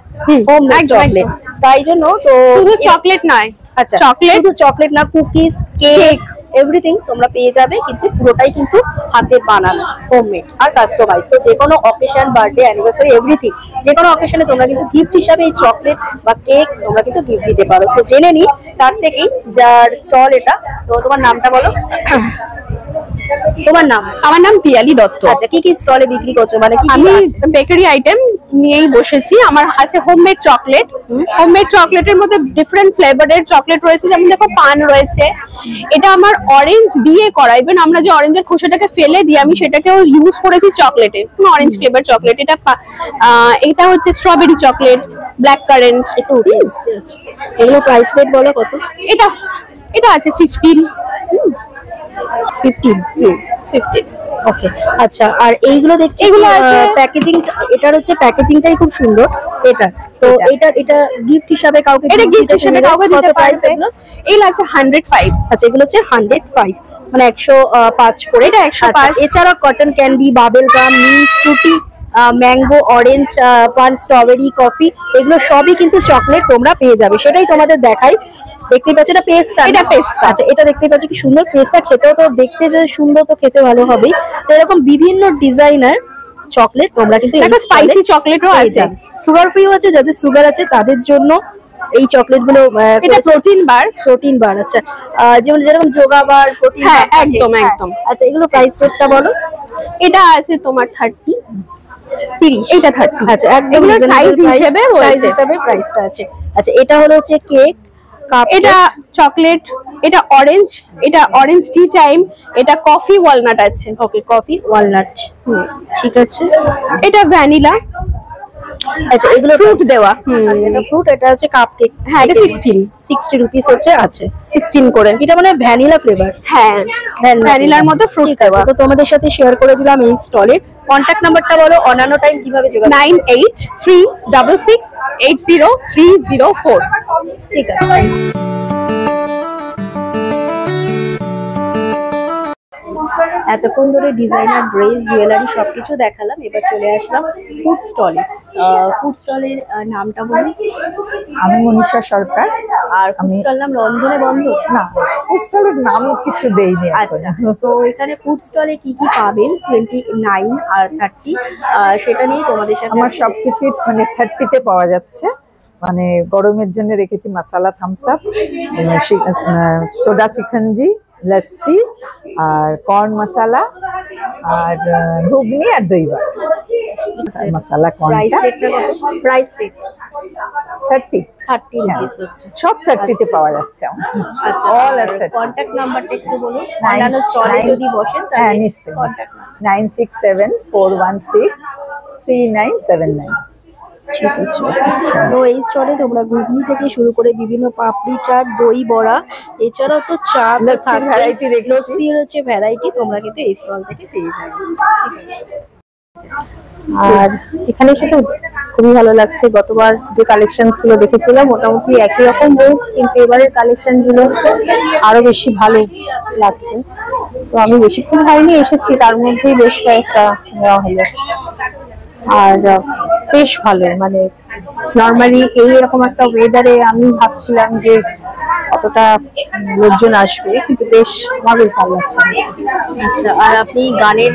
Speaker 1: হোমমেড চকলেট, তাই জন্য তো
Speaker 5: শুধু চকলেট নয়,
Speaker 1: আচ্ছা, শুধু চকলেট না, কুকিজ, কেক, এভরিথিং তোমরা পেয়ে যাবে, কিন্তু পুরোটাই কিন্তু হাতে বানানো, হোমমেড আর কাস্টমাইজ। তো যে কোনো অকেশন, বার্থডে, অ্যানিভার্সারি, এভরিথিং, যে কোনো অকেশনে তোমরা কিন্তু গিফট হিসাবে এই চকলেট বা কেক তোমরা কিন্তু গিফট দিতে পারো। তো জেনে নি তার থেকেই যার স্টল এটা। তো তোমার নামটা বলো। তোমার নাম?
Speaker 5: আমার নাম পিয়ালি দত্ত।
Speaker 1: আচ্ছা, কি কি স্টলে বিক্রি করছো, মানে কি
Speaker 5: আমি বেকারি আইটেম নিয়েই বসেছি। আমার আছে হোমমেড চকলেট। হোমমেড চকলেটের মধ্যে ডিফারেন্ট ফ্লেভারের চকলেট রয়েছে, যেমন দেখো পান রয়েছে, এটা আমার অরেঞ্জ দিয়ে করা। ইভেন আমরা যে অরেঞ্জের খোসাটাকে ফেলে দিই, আমি সেটাকেও ইউজ করেছি চকলেটে, অরেঞ্জ ফ্লেভার চকলেট। এটা হচ্ছে স্ট্রবেরি চকলেট, ব্ল্যাক কারেন্ট।
Speaker 1: এগুলো প্রাইস রেট বলো কত?
Speaker 5: এটা আছে 15।
Speaker 1: 15। ওকে, আচ্ছা। আর এইগুলো দেখছি,
Speaker 5: এগুলো আছে
Speaker 1: প্যাকেজিং, এটার হচ্ছে প্যাকেজিংটাই খুব সুন্দর। এটা তো এটা গিফট হিসাবে কাউকে,
Speaker 5: এটা গিফট হিসেবে কাউকে দিতে পারবে। এগুলো আছে 105।
Speaker 1: আচ্ছা, এগুলো হচ্ছে 105, মানে 105 করে।
Speaker 5: এটা 105।
Speaker 1: এছাড়া কটন ক্যান্ডি, বাবেল গাম, মিল্ক, ফ্রুটি, ম্যাঙ্গো, অরেঞ্জ, পান, স্ট্রবেরি, কফি, এগুলো সবই কিন্তু চকলেট তোমরা পেয়ে যাবে। সেটাই তোমাদের দেখাই। দেখতে পাচ্ছ এটা পেস্তা,
Speaker 5: এটা পেস্তা।
Speaker 1: আচ্ছা, এটা দেখতে পাচ্ছ কি সুন্দর পেস্তা। খেতেও তো দেখতে যে সুন্দর, তো খেতে ভালো হবেই। তো এরকম বিভিন্ন ডিজাইনার চকলেট তোমরা কিন্তু
Speaker 5: স্পাইসি চকলেটও আছে,
Speaker 1: সুগার ফ্রিও আছে, যাদের সুগার আছে তাদের জন্য এই চকলেট গুলো।
Speaker 5: এটা প্রোটিন বার।
Speaker 1: আচ্ছা, যেরকম যোগা বার, প্রোটিন।
Speaker 5: হ্যাঁ, একদম একদম।
Speaker 1: আচ্ছা, এগুলো প্রাইস রেটটা বলো।
Speaker 5: এটা আছে তোমার 30।
Speaker 1: এটা 30। আচ্ছা, একদম
Speaker 5: সাইজ হিসেবে
Speaker 1: প্রাইসটা আছে। আচ্ছা, এটা হলো হচ্ছে কেক, এটা চকলেট, এটা অরেঞ্জ টি টাইম, এটা কফি ওয়ালনাট আছে। ওকে, কফি ওয়ালনাট, ঠিক আছে। এটা ভ্যানিলা। আচ্ছা, এগুলো ফ্রুট দেওয়া। আচ্ছা, এটা ফ্রুট, এটা হচ্ছে কাপকেক। হ্যাঁ, এটা 60 রুপিস হচ্ছে আছে, 16 করে। এটা মানে ভ্যানিলা ফ্লেভার। হ্যাঁ, ভ্যানিলার মধ্যে ফ্রুট দেওয়া। তো তোমাদের সাথে শেয়ার করে দিলাম এই স্টলের কন্ট্যাক্ট নাম্বারটা বলো, অন্যান্য টাইম কিভাবে যোগাযোগ?
Speaker 4: 9836680304।
Speaker 1: ঠিক আছে। এতক্ষণ ধরে ডিজাইনার ড্রেস, জুয়েলারি সবকিছু দেখালাম, এবার চলে আসলাম ফুড স্টলে। ফুড স্টলের নামটা বলুন।
Speaker 3: আমি মনীষা সরকার।
Speaker 1: আর ফুড স্টল নাম রন্ধনে বন্ধ?
Speaker 3: না, ফুড স্টলের নাম কিছু দেইনি।
Speaker 1: আচ্ছা, তো এখানে ফুড স্টলে কি কি পাবেন 29 আর 30 সেটা নিয়ে তোমাদের সাথে
Speaker 3: আমার সবকিছু মানে 30-তে পাওয়া যাচ্ছে। মানে গরমের জন্য রেখেছি মশালা থামস আপ, সোডা শিখঞ্জি, লস্যি আর কর্ন মশালা আর ঘুগনি আর দই বড়া। মশালা
Speaker 1: প্রাইস রেট
Speaker 3: 30
Speaker 1: রুপিস হচ্ছে।
Speaker 3: সব 30-তে পাওয়া যাচ্ছে।
Speaker 1: আচ্ছা,
Speaker 3: অল এট 30।
Speaker 1: কন্টাক্ট নাম্বারটা একটু বলুন, অন্যান্য স্টলে যদি বসেন
Speaker 3: হ্যাঁ,
Speaker 1: তাহলে
Speaker 3: নিশ্চয়ই 9674163979।
Speaker 1: ঠিক আছে। তো এই স্টলে তোমরা ঘুগনি থেকে শুরু করে বিভিন্ন পাপড়ি চাট, দই বড়া, এছাড়াও তো চা,
Speaker 3: লস্যির ভ্যারাইটি,
Speaker 1: লস্যির হচ্ছে ভ্যারাইটি তোমরা কিন্তু এই স্টল থেকে পেয়ে যাবে।
Speaker 4: আর এখানে সেটা খুবই ভালো লাগছে। গতবার যে কালেকশন গুলো দেখেছিলাম মোটামুটি একই রকম মুখ, কিন্তু এবারের কালেকশন গুলো আরো বেশি ভালো লাগছে। তো আমি বেশিক্ষণ হয়নি এসেছি, তার মধ্যেই বেশ কয়েকটা নেওয়া হলো। আর বেশ ভালো, মানে নর্মালি এইরকম একটা ওয়েদারে আমি ভাবছিলাম যে কতটা লোকজন আসবে, কিন্তু বেশ আমার বেশ ভালো লাগছে।
Speaker 1: আচ্ছা, আর আপনি গানের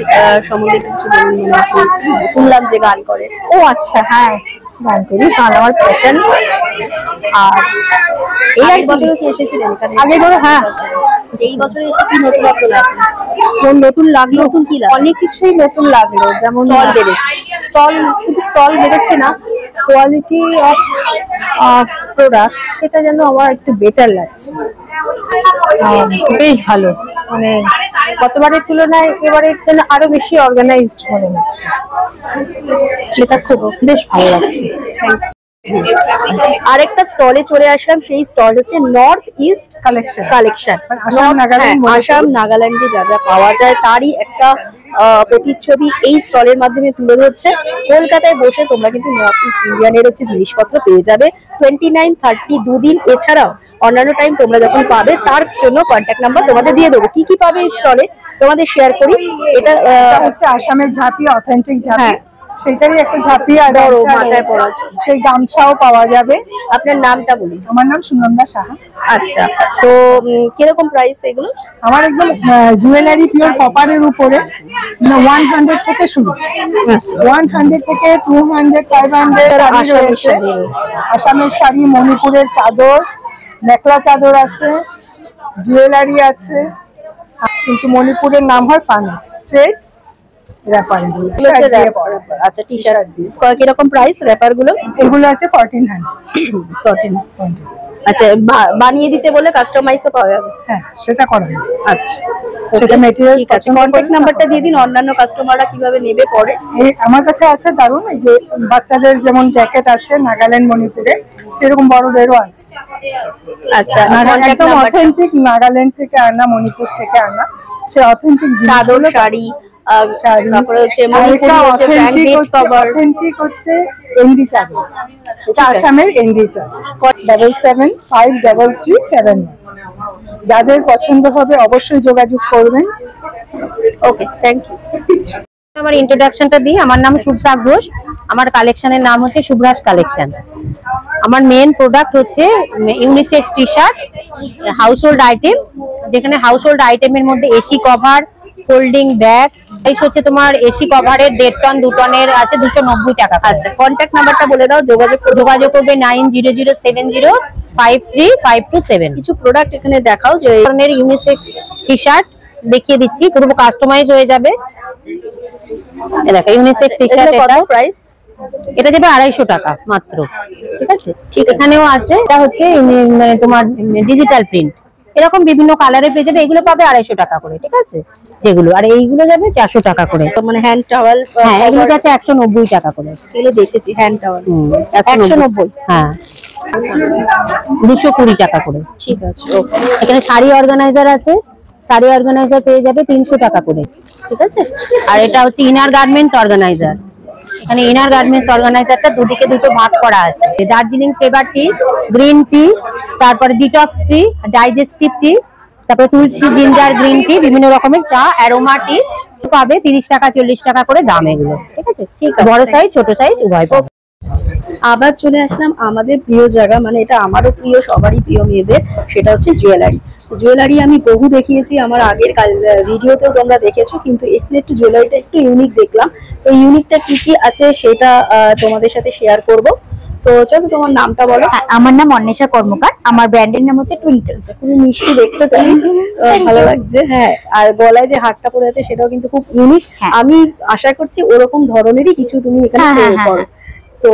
Speaker 1: সম্বন্ধে কিছু বলুন। শুনলাম যে গান করে।
Speaker 4: ও আচ্ছা, হ্যাঁ গান করি, গান আমার প্যাশন। আর
Speaker 1: এই বছরও কি এসেছিলেন এখানে?
Speaker 4: আগে বড়, হ্যাঁ।
Speaker 1: এই বছরে কি নতুন লাগলো?
Speaker 4: নতুন লাগলো,
Speaker 1: নতুন কি লাগলো?
Speaker 4: অনেক কিছুই নতুন লাগলো। যেমন
Speaker 1: স্টল বেড়েছে,
Speaker 4: শুধু স্টল বেড়েছে না, কোয়ালিটি অফ প্রোডাক্ট সেটা যেন আমার একটু বেটার লাগছে। বেশ ভালো, মানে গতবারের তুলনায় এবারে যেন আরো বেশি অর্গানাইজড মনে হচ্ছে, সেটা খুব বেশ ভালো লাগছে।
Speaker 1: আরেকটা স্টলে চলে আসলাম, সেই স্টল হচ্ছে নর্থ ইস্ট কালেকশন। আসাম নাগাল্যান্ডে যা যা পাওয়া যায় তারই একটা প্রতিচ্ছবি এই স্টলের মাধ্যমে তুলে ধরছে। কলকাতায় বসে তোমরা কিন্তু নর্থ ইস্ট ইন্ডিয়ানের হচ্ছে জিনিসপত্র পেয়ে যাবে 29, 30 দুদিন। এছাড়াও অন্যান্য টাইম তোমরা যখন পাবে তার জন্য কন্ট্যাক্ট নাম্বার তোমাদের দিয়ে দেবো। কি কি পাবে এই স্টলে তোমাদের শেয়ার করি। এটা
Speaker 3: হচ্ছে আসামের ঝাঁপি, অথেন্টিক ঝাঁপি, সেটারই একটা ঝাঁপি আর
Speaker 1: মাথায় পড়া
Speaker 3: সেই গামছাও পাওয়া যাবে।
Speaker 1: আপনার নামটা বলি।
Speaker 3: আমার নাম সুনন্দা সাহা।
Speaker 1: আচ্ছা, তো কিরকম প্রাইস এগুলো?
Speaker 3: আমার একদম জুয়েলারি পিওর কপারের উপরে 100 থেকে শুরু। 100 থেকে 200, 500। আসামের শাড়ি, মণিপুরের চাদর, মেখলা চাদর আছে, জুয়েলারি আছে, কিন্তু মণিপুরের নাম হয় ফানা স্ট্রেট র্যাপার।
Speaker 1: আচ্ছা, টি শার্ট কিরকম প্রাইস র্যাপার গুলো?
Speaker 3: এগুলো আছে 1400।
Speaker 1: আচ্ছা, বানিয়ে দিতে বলে কাস্টমাইজও পাওয়া যাবে?
Speaker 3: হ্যাঁ, সেটা করা যায়।
Speaker 1: আচ্ছা,
Speaker 3: সেটা ম্যাটেরিয়াল।
Speaker 1: কন্ট্যাক্ট নাম্বারটা দিয়ে দিন, অন্যান্য কাস্টমাররা কিভাবে নেবে পরে।
Speaker 3: আমার কাছে আছে দারুন, এই যে বাচ্চাদের যেমন জ্যাকেট আছে নাগাল্যান্ড মণিপুরে, সেরকম বড়দেরও আছে।
Speaker 1: আচ্ছা,
Speaker 3: একদম অথেন্টিক নাগাল্যান্ড থেকে আনা, মণিপুর থেকে আনা, সে অথেন্টিক
Speaker 1: চাদর, শাড়ি, তারপরে হচ্ছে
Speaker 3: অথেন্টিক হচ্ছে এন্ডি চাদর, আসামের এন্ডি চাদর। 77533371। যাদের পছন্দ হবে অবশ্যই যোগাযোগ করবেন।
Speaker 1: ওকে, থ্যাংক ইউ।
Speaker 2: আমার ইন্ট্রোডাকশনটা দিই। আমার নাম শুভ্রা ঘোষ, আমার কালেকশনের নাম হচ্ছে শুভ্রাস কালেকশন। আমার মেন প্রোডাক্ট হচ্ছে unisex T shirt, house hold item, যেখানে হাউস হোল্ড আইটেমের মধ্যে AC cover, folding bag. Price হচ্ছে তোমার এসি কভারের 1.5 টন 2 টনের আছে 290 টাকা।
Speaker 1: আচ্ছা, কন্ট্যাক্ট নাম্বারটা বলে দাও, যোগাযোগ
Speaker 2: করবে 9007053527।
Speaker 1: কিছু প্রোডাক্ট এখানে দেখাও, যে
Speaker 2: ধরনের ইউনিসেক্স টি শার্ট দেখিয়ে দিচ্ছি, পুরো কাস্টমাইজ হয়ে যাবে। এই দেখো ইউনিসেক্স টি শার্ট, এটা
Speaker 1: প্রাইস
Speaker 9: এটা যাবে 250 টাকা মাত্র। ঠিক আছে, ঠিক এখানেও আছে, এটা হচ্ছে মানে তোমার ডিজিটাল প্রিন্ট, এরকম বিভিন্ন কালারের পেয়ে যাবে, এগুলো পাবে 250 টাকা করে। ঠিক আছে, যেগুলো আর এইগুলো যাবে 400 টাকা করে।
Speaker 1: মানে হ্যান্ড টাওয়াল,
Speaker 9: হ্যাঁ এগুলো যাচ্ছে 190 টাকা করে।
Speaker 1: এগুলো দেখেছি হ্যান্ড টাওয়াল
Speaker 9: 190, হ্যাঁ 220 টাকা করে।
Speaker 1: ঠিক আছে,
Speaker 9: এখানে শাড়ি অর্গানাইজার আছে, শাড়ি অর্গানাইজার পেয়ে যাবে 300 টাকা করে। ঠিক আছে, আর এটা হচ্ছে ইনার গার্মেন্টস অর্গানাইজার। এখানে ইনার গার্মেন্টস অর্গানাইজারটা দুদিকে দুটো ভাগ করা আছে। দার্জিলিং ফ্লেভার টি, গ্রিন টি, তারপরে ডিটক্স টি, ডাইজেস্টিভ টি, তারপরে তুলসী জিঞ্জার গ্রিন টি, বিভিন্ন রকমের চা, অ্যারোমা টি পাবে 30 টাকা 40 টাকা করে দাম এগুলো। ঠিক আছে, ঠিক বড় সাইজ ছোট সাইজ উভয় পাবে।
Speaker 1: আবার চলে আসলাম আমাদের প্রিয় জায়গা, মানে এটা আমারও প্রিয়, সবারই প্রিয় মেয়েদের, সেটা হচ্ছে জুয়েলারি। জুয়েলারি আমি বহু দেখিয়েছি, আমার আগের ভিডিওতেও তোমরা দেখেছো, কিন্তু এখানে একটু জুয়েলারিটা একটু ইউনিক দেখলাম। তো ইউনিকটা কি কি আছে সেটা তোমাদের সাথে শেয়ার করব। তো চলো তোমার নামটা বলো।
Speaker 10: আমার নাম অন্বেষা কর্মকার, আমার ব্র্যান্ডের নাম হচ্ছে টুইঙ্কলস।
Speaker 1: খুবই মিষ্টি দেখতে, তুমি ভালো লাগছে। হ্যাঁ, আর গলায় যে হারটা পরে আছে সেটাও কিন্তু খুব ইউনিক। আমি আশা করছি ওরকম ধরনেরই কিছু তুমি এখানে সেল করো। তো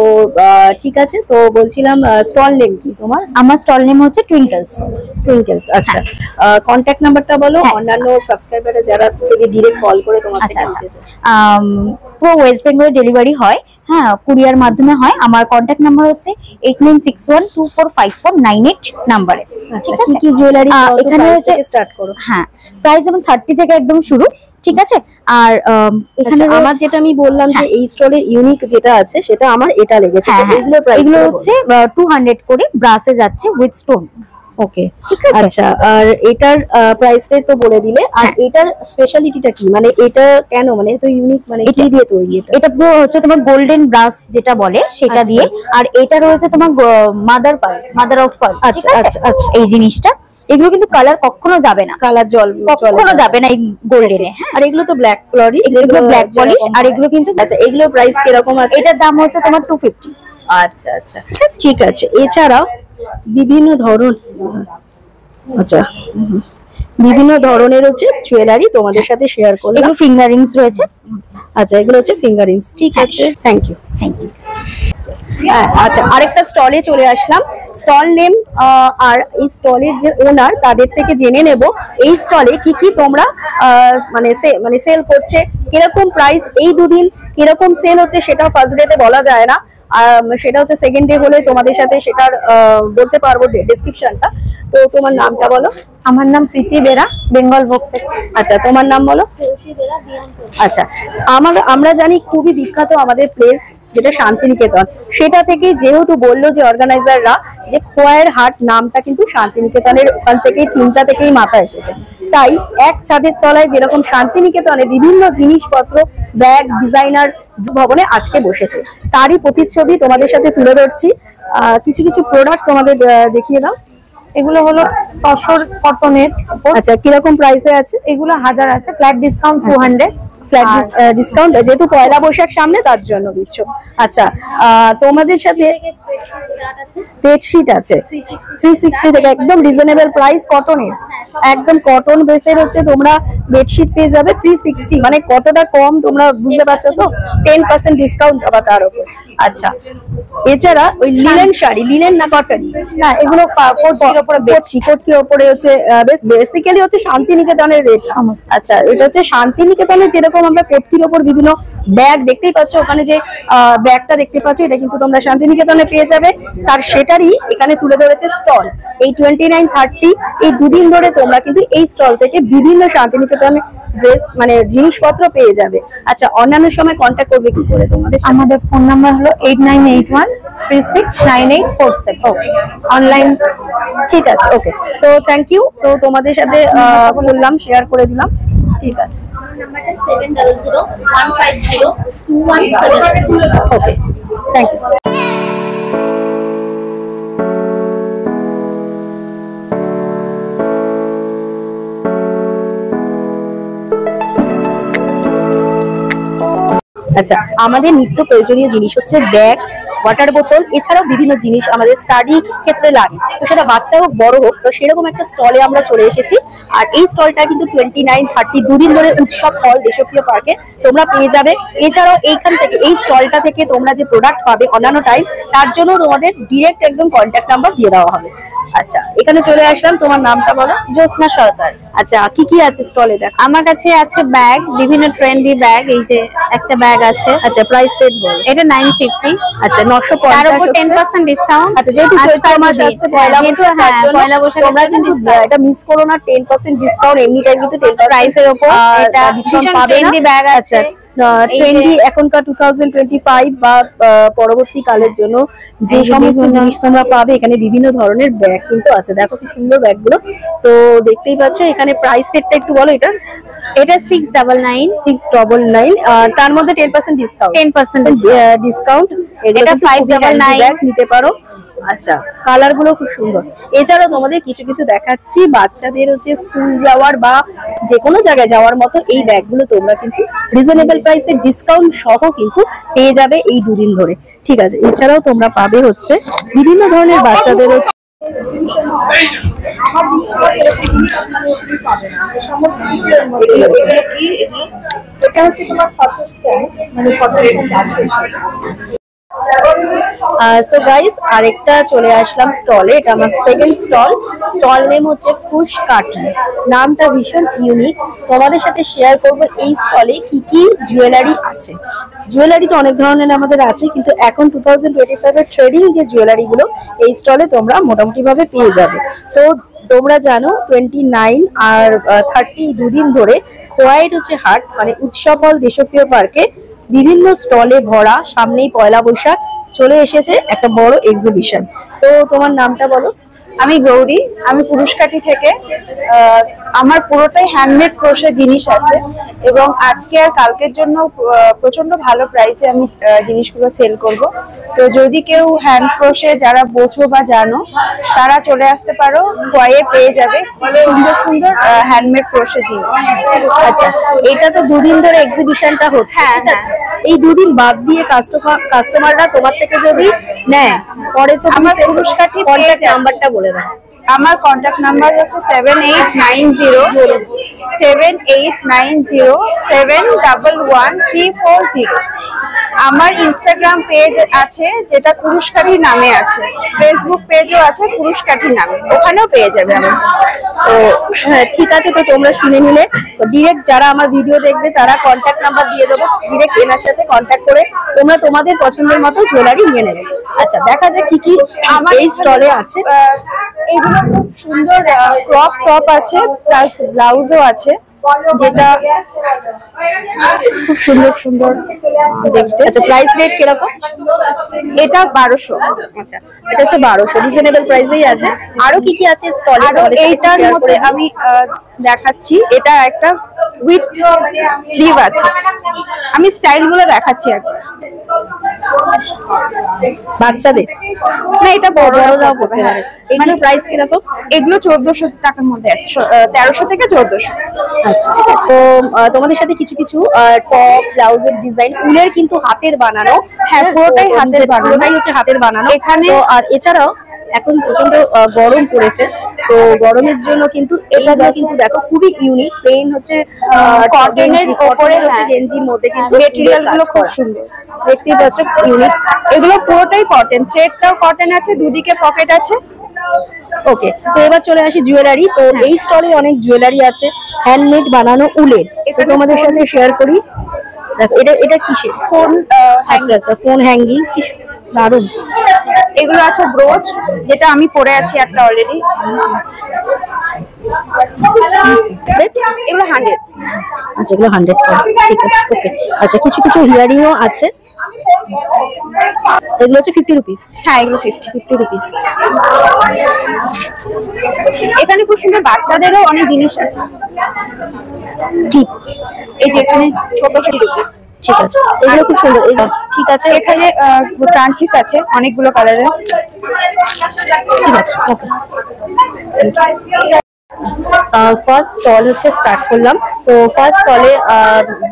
Speaker 1: ঠিক আছে, তো বলছিলাম স্টল নেম কি তোমার?
Speaker 10: আমার স্টল নেম হচ্ছে টুইঙ্কলস।
Speaker 1: টুইঙ্কলস, আচ্ছা। কন্ট্যাক্ট নাম্বারটা বলো, অন্যান্য সাবস্ক্রাইবাররা যারা যদি ডিরেক্ট কল করে তোমার কাছে আসতে চায়।
Speaker 10: পুরো ওয়েস্ট বেঙ্গলে ডেলিভারি হয়, হ্যাঁ কুরিয়ার মাধ্যমে হয়। আমার কন্ট্যাক্ট নাম্বার হচ্ছে 8961245498 নাম্বারে। ঠিক আছে,
Speaker 1: কি জুয়েলারি
Speaker 10: এখানে হচ্ছে
Speaker 1: স্টার্ট করো?
Speaker 10: হ্যাঁ, প্রাইস যেমন 30 থেকে একদম শুরু। ঠিক আছে, আর এখানে
Speaker 1: আমার যেটা আমি বললাম যে এই স্টলের ইউনিক যেটা আছে সেটা আমার এটা লেগেছে।
Speaker 10: এগুলো হচ্ছে 200 করে ব্রাসে যাচ্ছে উইথ স্টোন।
Speaker 1: ওকে, আচ্ছা। আর এটার প্রাইসটাই তো বলে দিলে, আর এটার স্পেশালিটিটা কি, মানে এটা কেন, মানে এত ইউনিক, মানে কি দিয়ে তৈরি?
Speaker 10: এটা হচ্ছে তোমার গোল্ডেন ব্রাস যেটা বলে সেটা দিয়ে, আর এটা রয়েছে তোমার মাদার অফ পার্ল।
Speaker 1: আচ্ছা আচ্ছা আচ্ছা,
Speaker 10: এই জিনিসটা, এগুলো কিন্তু কালার কখনো যাবে না,
Speaker 1: কালার জল
Speaker 10: কখনো যাবে না এই গোল্ডেনে।
Speaker 1: আর এগুলো তো ব্ল্যাক পলিশ,
Speaker 10: এগুলো ব্ল্যাক পলিশ, আর এগুলো কিন্তু
Speaker 1: আচ্ছা, এগুলোর প্রাইস কিরকম আছে?
Speaker 10: এটার দাম হচ্ছে তোমার 250।
Speaker 1: আচ্ছা আচ্ছা, ঠিক আছে। এছাড়াও বিভিন্ন ধরন, আচ্ছা বিভিন্ন ধরনের হচ্ছে জুয়েলারি তোমাদের সাথে শেয়ার করলাম।
Speaker 10: এগুলো ফিঙ্গার রিংস রয়েছে।
Speaker 1: আচ্ছা, এগুলো হচ্ছে ফিঙ্গার রিংস। ঠিক আছে, থ্যাংক ইউ। আচ্ছা, আরেকটা স্টলে চলে আসলাম। স্টল নেম আর এই স্টলের যে ওনার, তাদের থেকে জেনে নেব এই স্টলে কি কি তোমরা মানে সেল করছে, কিরকম প্রাইস, এই দুদিন কিরকম সেল হচ্ছে সেটা ফার্স্ট ডেতে বলা যায় না, সেটা হচ্ছে সেকেন্ড ডে হলে তোমাদের সাথে সেটার বলতে পারবো ডেসক্রিপশনটা। তো তোমার নামটা বলো।
Speaker 10: আমার নাম প্রীতি বেরা, বেঙ্গল ভোগ।
Speaker 1: আচ্ছা, তোমার নাম বলো। আচ্ছা, আমরা জানি খুবই বিখ্যাত আমাদের প্লেস যেটা শান্তিনিকেতন, সেটা থেকে যেহেতু বললো যে অর্গানাইজাররা যে খোয়াইয়ের হাট নামটা কিন্তু শান্তিনিকেতনের ওখান থেকেই, তিনটা থেকেই মাথা এসেছে। তাই এক ছাদের তলায় যেরকম শান্তিনিকেতনে বিভিন্ন জিনিসপত্র, ব্যাগ, ডিজাইনার ভবনে আজকে বসেছে, তারই প্রতিচ্ছবি তোমাদের সাথে তুলে ধরছি। কিছু কিছু প্রোডাক্ট তোমাদের দেখিয়ে দাও।
Speaker 10: এগুলো হলো তসর কটনের।
Speaker 1: আচ্ছা, কিরকম প্রাইসে আছে?
Speaker 10: এগুলো 1000 আছে, ফ্ল্যাট ডিসকাউন্ট 200।
Speaker 1: ফ্ল্যাট ডিসকাউন্ট, যেহেতু পয়লা বৈশাখ সামনে তার জন্য দিচ্ছ। আচ্ছা, তোমাদের সাথে বেডশিট আছে 360 থেকে, একদম রিজনেবল প্রাইস, কটনের, একদম কটন বেসের হচ্ছে তোমরা বেডশিট পেয়ে যাবে 360। মানে কতটা কম তোমরা বুঝতে পারছো তো, 10% ডিসকাউন্ট আবার তার উপর। আচ্ছা, এছাড়া ওই লিনেন শাড়ি, লিনেন না কটন
Speaker 10: না, এগুলো কোটির উপরে,
Speaker 1: কোটির উপরে হচ্ছে বেশ বেসিক্যালি হচ্ছে শান্তিনিকেতনের রেট। আচ্ছা, এটা হচ্ছে শান্তিনিকেতনের যেরকম আমরা কোটির উপর বিভিন্ন ব্যাগ দেখতেই পাচ্ছ, ওখানে যে ব্যাগটা দেখতে পাচ্ছ এটা কিন্তু তোমরা শান্তিনিকেতনে পেয়ে যাবে, তার সেটারই এখানে তুলে ধরেছে স্টল। এই 29-30 এই দুদিন ধরে তোমরা কিন্তু এই স্টল থেকে বিভিন্ন শান্তিনিকেতনের ড্রেস মানে জিনিসপত্র পেয়ে যাবে। আচ্ছা, অন্যান্য সময় কন্ট্যাক্ট করবে কি করে তোমাদের?
Speaker 10: আমাদের ফোন নাম্বার হলো 8981369847। অনলাইন।
Speaker 1: ঠিক আছে, ওকে। তো থ্যাংক ইউ। তো তোমাদের সাথে বললাম, শেয়ার করে দিলাম। ঠিক আছে,
Speaker 6: নাম্বারটা 7001502178।
Speaker 1: ওকে, থ্যাংক ইউ। আচ্ছা, আমাদের নিত্য প্রয়োজনীয় জিনিস হচ্ছে ব্যাগ, ওয়াটার বোতল, এছাড়াও বিভিন্ন জিনিস আমাদের স্টাডি ক্ষেত্রে লাগে, তো সেটা বাচ্চা হোক বড় হোক, তো সেরকম একটা স্টলে আমরা চলে এসেছি। আর এই স্টলটা কিন্তু 29-30 দুদিন ধরে উৎসব হল দেশপ্রিয় পার্কে তোমরা পেয়ে যাবে। এছাড়াও এইখান থেকে এই স্টলটা থেকে তোমরা যে প্রোডাক্ট পাবে অন্যান্য টাইম, তার জন্য তোমাদের ডিরেক্ট একদম কন্ট্যাক্ট নাম্বার দিয়ে দেওয়া হবে। আচ্ছা, এখানে চলে আসলাম, তোমার নামটা বলো?
Speaker 5: জ্যোৎস্না সরকার।
Speaker 1: আচ্ছা, কি কি আছে স্টলে? দেখো
Speaker 5: আমার কাছে আছে ব্যাগ, বিভিন্ন ট্রেন্ডি ব্যাগ। এই যে একটা ব্যাগ আছে।
Speaker 1: আচ্ছা, প্রাইস রেট বলো।
Speaker 5: এটা 950।
Speaker 1: আচ্ছা, 950।
Speaker 5: তার উপর 10% ডিসকাউন্ট।
Speaker 1: আচ্ছা, যেহেতু চৈত্র মাস আসছে, পয়লা বৈশাখ, তোমরা কিন্তু এটা মিস করো না। 10% ডিসকাউন্ট এমনি টাইম কিন্তু 10%
Speaker 5: প্রাইসের উপর এটা
Speaker 1: ডিসকাউন্ট পাবে না।
Speaker 5: ট্রেন্ডি ব্যাগ আছে।
Speaker 1: ট্রেন্ডি এখনকার 2025 বা পরবর্তী কালের জন্য যে সমস্ত জিনিস তোমরা পাবে, এখানে বিভিন্ন ধরনের ব্যাগ কিন্তু আছে। দেখো কি সুন্দর ব্যাগগুলো, তো দেখতেই পাচ্ছ। এখানে প্রাইস রেটটা একটু বলো।
Speaker 5: এটা 699।
Speaker 1: আর তার মধ্যে 10% ডিসকাউন্ট।
Speaker 5: 10%
Speaker 1: ডিসকাউন্ট।
Speaker 5: এটা 599
Speaker 1: ব্যাগ নিতে পারো। আচ্ছা, কালার গুলো খুব সুন্দর। এছাড়াও তোমাদের কিছু কিছু দেখাচ্ছি বাচ্চাদের হচ্ছে স্কুল যাওয়ার বা যে কোনো জায়গায় যাওয়ার মতো এই ব্যাগগুলো তোমরা কিন্তু রিজনেবল প্রাইসে ডিসকাউন্ট সহ কিন্তু পেয়ে যাবে এই দুদিন ধরে। ঠিক আছে, এছাড়াও তোমরা পাবে হচ্ছে বিভিন্ন ধরনের বাচ্চাদের হচ্ছে সো গাইস, আরেকটা চলে আসলাম স্টলে। এটা আমার সেকেন্ড স্টল নেম হচ্ছে কুশকাঠি। নামটা ভীষণ ইউনিক। তোমাদের সাথে শেয়ার করব এই স্টলে কি কি জুয়েলারি আছে। জুয়েলারি তো অনেক ধরনের আমাদের আছে, কিন্তু এখন 2025 এর ট্রেডিং যে জুয়েলারি গুলো এই স্টলে তোমরা মোটামুটি ভাবে পেয়ে যাবে। তো তোমরা জানো 29 আর 30 দুদিন ধরে খোয়াইয়ের হচ্ছে হাট, মানে উৎসব হল দেশপ্রিয় পার্কে বিভিন্ন স্টলে ভরা। সামনেই পয়লা বৈশাখ চলে এসেছে, একটা বড় এক্সিবিশন। তো তোমার নামটা বলো।
Speaker 2: আমি গৌরী, আমি পুরুষকাঠি থেকে। আমার পুরোটাই হ্যান্ডমেড ক্রোশে জিনিস আছে এবং আজকে আর কালকের জন্য প্রচন্ড ভালো প্রাইসে আমি জিনিসগুলো সেল করব। তো যদি কেউ হ্যান্ড ক্রোশে যারা বোঝো বা জানো, তারা চলে আসতে পারো। খোয়াইয়ে পেয়ে যাবে সুন্দর সুন্দর হ্যান্ডমেড ক্রোশে জিনিস।
Speaker 1: আচ্ছা, এটা তো দুদিন ধরে এক্সিবিশনটা হচ্ছে, ঠিক আছে? এই দুদিন বাদ দিয়ে কাস্টমাররা তোমার থেকে যদি নেয়, পরে তো
Speaker 2: আমার পুরুষকাঠি
Speaker 1: কন্ট্যাক্ট নাম্বারটা বলে দাও।
Speaker 2: আমার কন্ট্যাক্ট নাম্বার হচ্ছে 7890711340। আমার ইনস্টাগ্রাম পেজ আছে যেটা পুরুষকাঠি নামে আছে, ফেসবুক পেজও আছে পুরুষকাঠি নামে, ওখানেও পেয়ে যাবে আমার।
Speaker 1: তো হ্যাঁ, ঠিক আছে। তো তোমরা শুনে নিলে, ডিরেক্ট যারা আমার ভিডিও দেখবে তারা কন্ট্যাক্ট নাম্বার দিয়ে দেবো, ডিরেক্ট এনার সাথে কন্ট্যাক্ট করে তোমরা তোমাদের পছন্দের মতো জুয়েলারি নিয়ে নেবে। আচ্ছা, দেখা যাক কি কি আমার এই স্টলে আছে।
Speaker 2: এগুলো খুব সুন্দর ক্রপ টপ আছে, প্লাস ব্লাউজও আছে, যেটা খুব সুন্দর সুন্দর দেখতে।
Speaker 1: আচ্ছা, প্রাইস রেট কিরকম?
Speaker 2: এটা 1200।
Speaker 1: আচ্ছা, এটা হচ্ছে 1200, রিজনেবল প্রাইসেই আছে। আরো কি কি আছে স্টলে?
Speaker 2: আরো এইটার মধ্যে আমি দেখাচ্ছি, এটা একটা উইথ স্লিভ আছে। আমি স্টাইল গুলো দেখাচ্ছি একবার।
Speaker 1: বাচ্চাদের
Speaker 2: না, এটা
Speaker 1: বড়রাও করতে পারে। এগুলো প্রাইস কিরকম?
Speaker 2: এগুলো 1400 টাকার মধ্যে আছে, 1300 থেকে 1400।
Speaker 1: আচ্ছা, তো তোমাদের সাথে কিছু কিছু টপ ব্লাউজের ডিজাইন উলের কিন্তু হাতের বানানো।
Speaker 2: হ্যাঁ, পুরোটাই হাতের বানানো,
Speaker 1: পুরোটাই হচ্ছে হাতের বানানো
Speaker 2: এখানে।
Speaker 1: আর এছাড়াও এখন প্রচন্ড গরম পড়েছে, তো গরমের জন্য কিন্তু এইগুলো কিন্তু দেখো খুবই ইউনিক। প্লেন হচ্ছে
Speaker 2: কটনের উপরে হচ্ছে
Speaker 1: গেঞ্জির মধ্যে কিন্তু
Speaker 2: মেটেরিয়াল গুলো খুব সুন্দর,
Speaker 1: দেখতেই পাচ্ছ ইউনিক।
Speaker 2: এগুলো পুরোটাই কটন, থ্রেডটাও কটন আছে, দুদিকে পকেট আছে।
Speaker 1: ওকে, তো এবার চলে আসি জুয়েলারি। তো এই স্টলে অনেক জুয়েলারি আছে হ্যান্ডমেড বানানো উলের, তো তোমাদের সাথে শেয়ার করি। দেখো, এটা কিসের?
Speaker 2: ফোন।
Speaker 1: আচ্ছা, ফোন হ্যাঙ্গিং, কি দারুণ।
Speaker 2: এগুলো আছে ব্রোচ, যেটা আমি পরে আছি একটা অলরেডি। এগুলো 100।
Speaker 1: আচ্ছা, এগুলো 100 টাকা, ঠিক আছে। ওকে, আচ্ছা, কিছু কিছু হিয়ারিংও আছে। এগুলো হচ্ছে 50 রুপিস।
Speaker 2: হ্যাঁ, এগুলো 50
Speaker 1: রুপিস।
Speaker 2: এখানে খুব সুন্দর বাচ্চাদেরও অনেক জিনিস আছে।
Speaker 1: ঠিক,
Speaker 2: এই যে এখানে ছোট ছোট রুপিস।
Speaker 1: ঠিক আছে, এগুলো খুব সুন্দর। ঠিক আছে,
Speaker 2: এখানে ক্রাঞ্চিস আছে অনেকগুলো কালারের।
Speaker 1: ঠিক আছে, ওকে। ফার্স্ট স্টল হচ্ছে স্টার্ট করলাম। তো ফার্স্ট স্টলে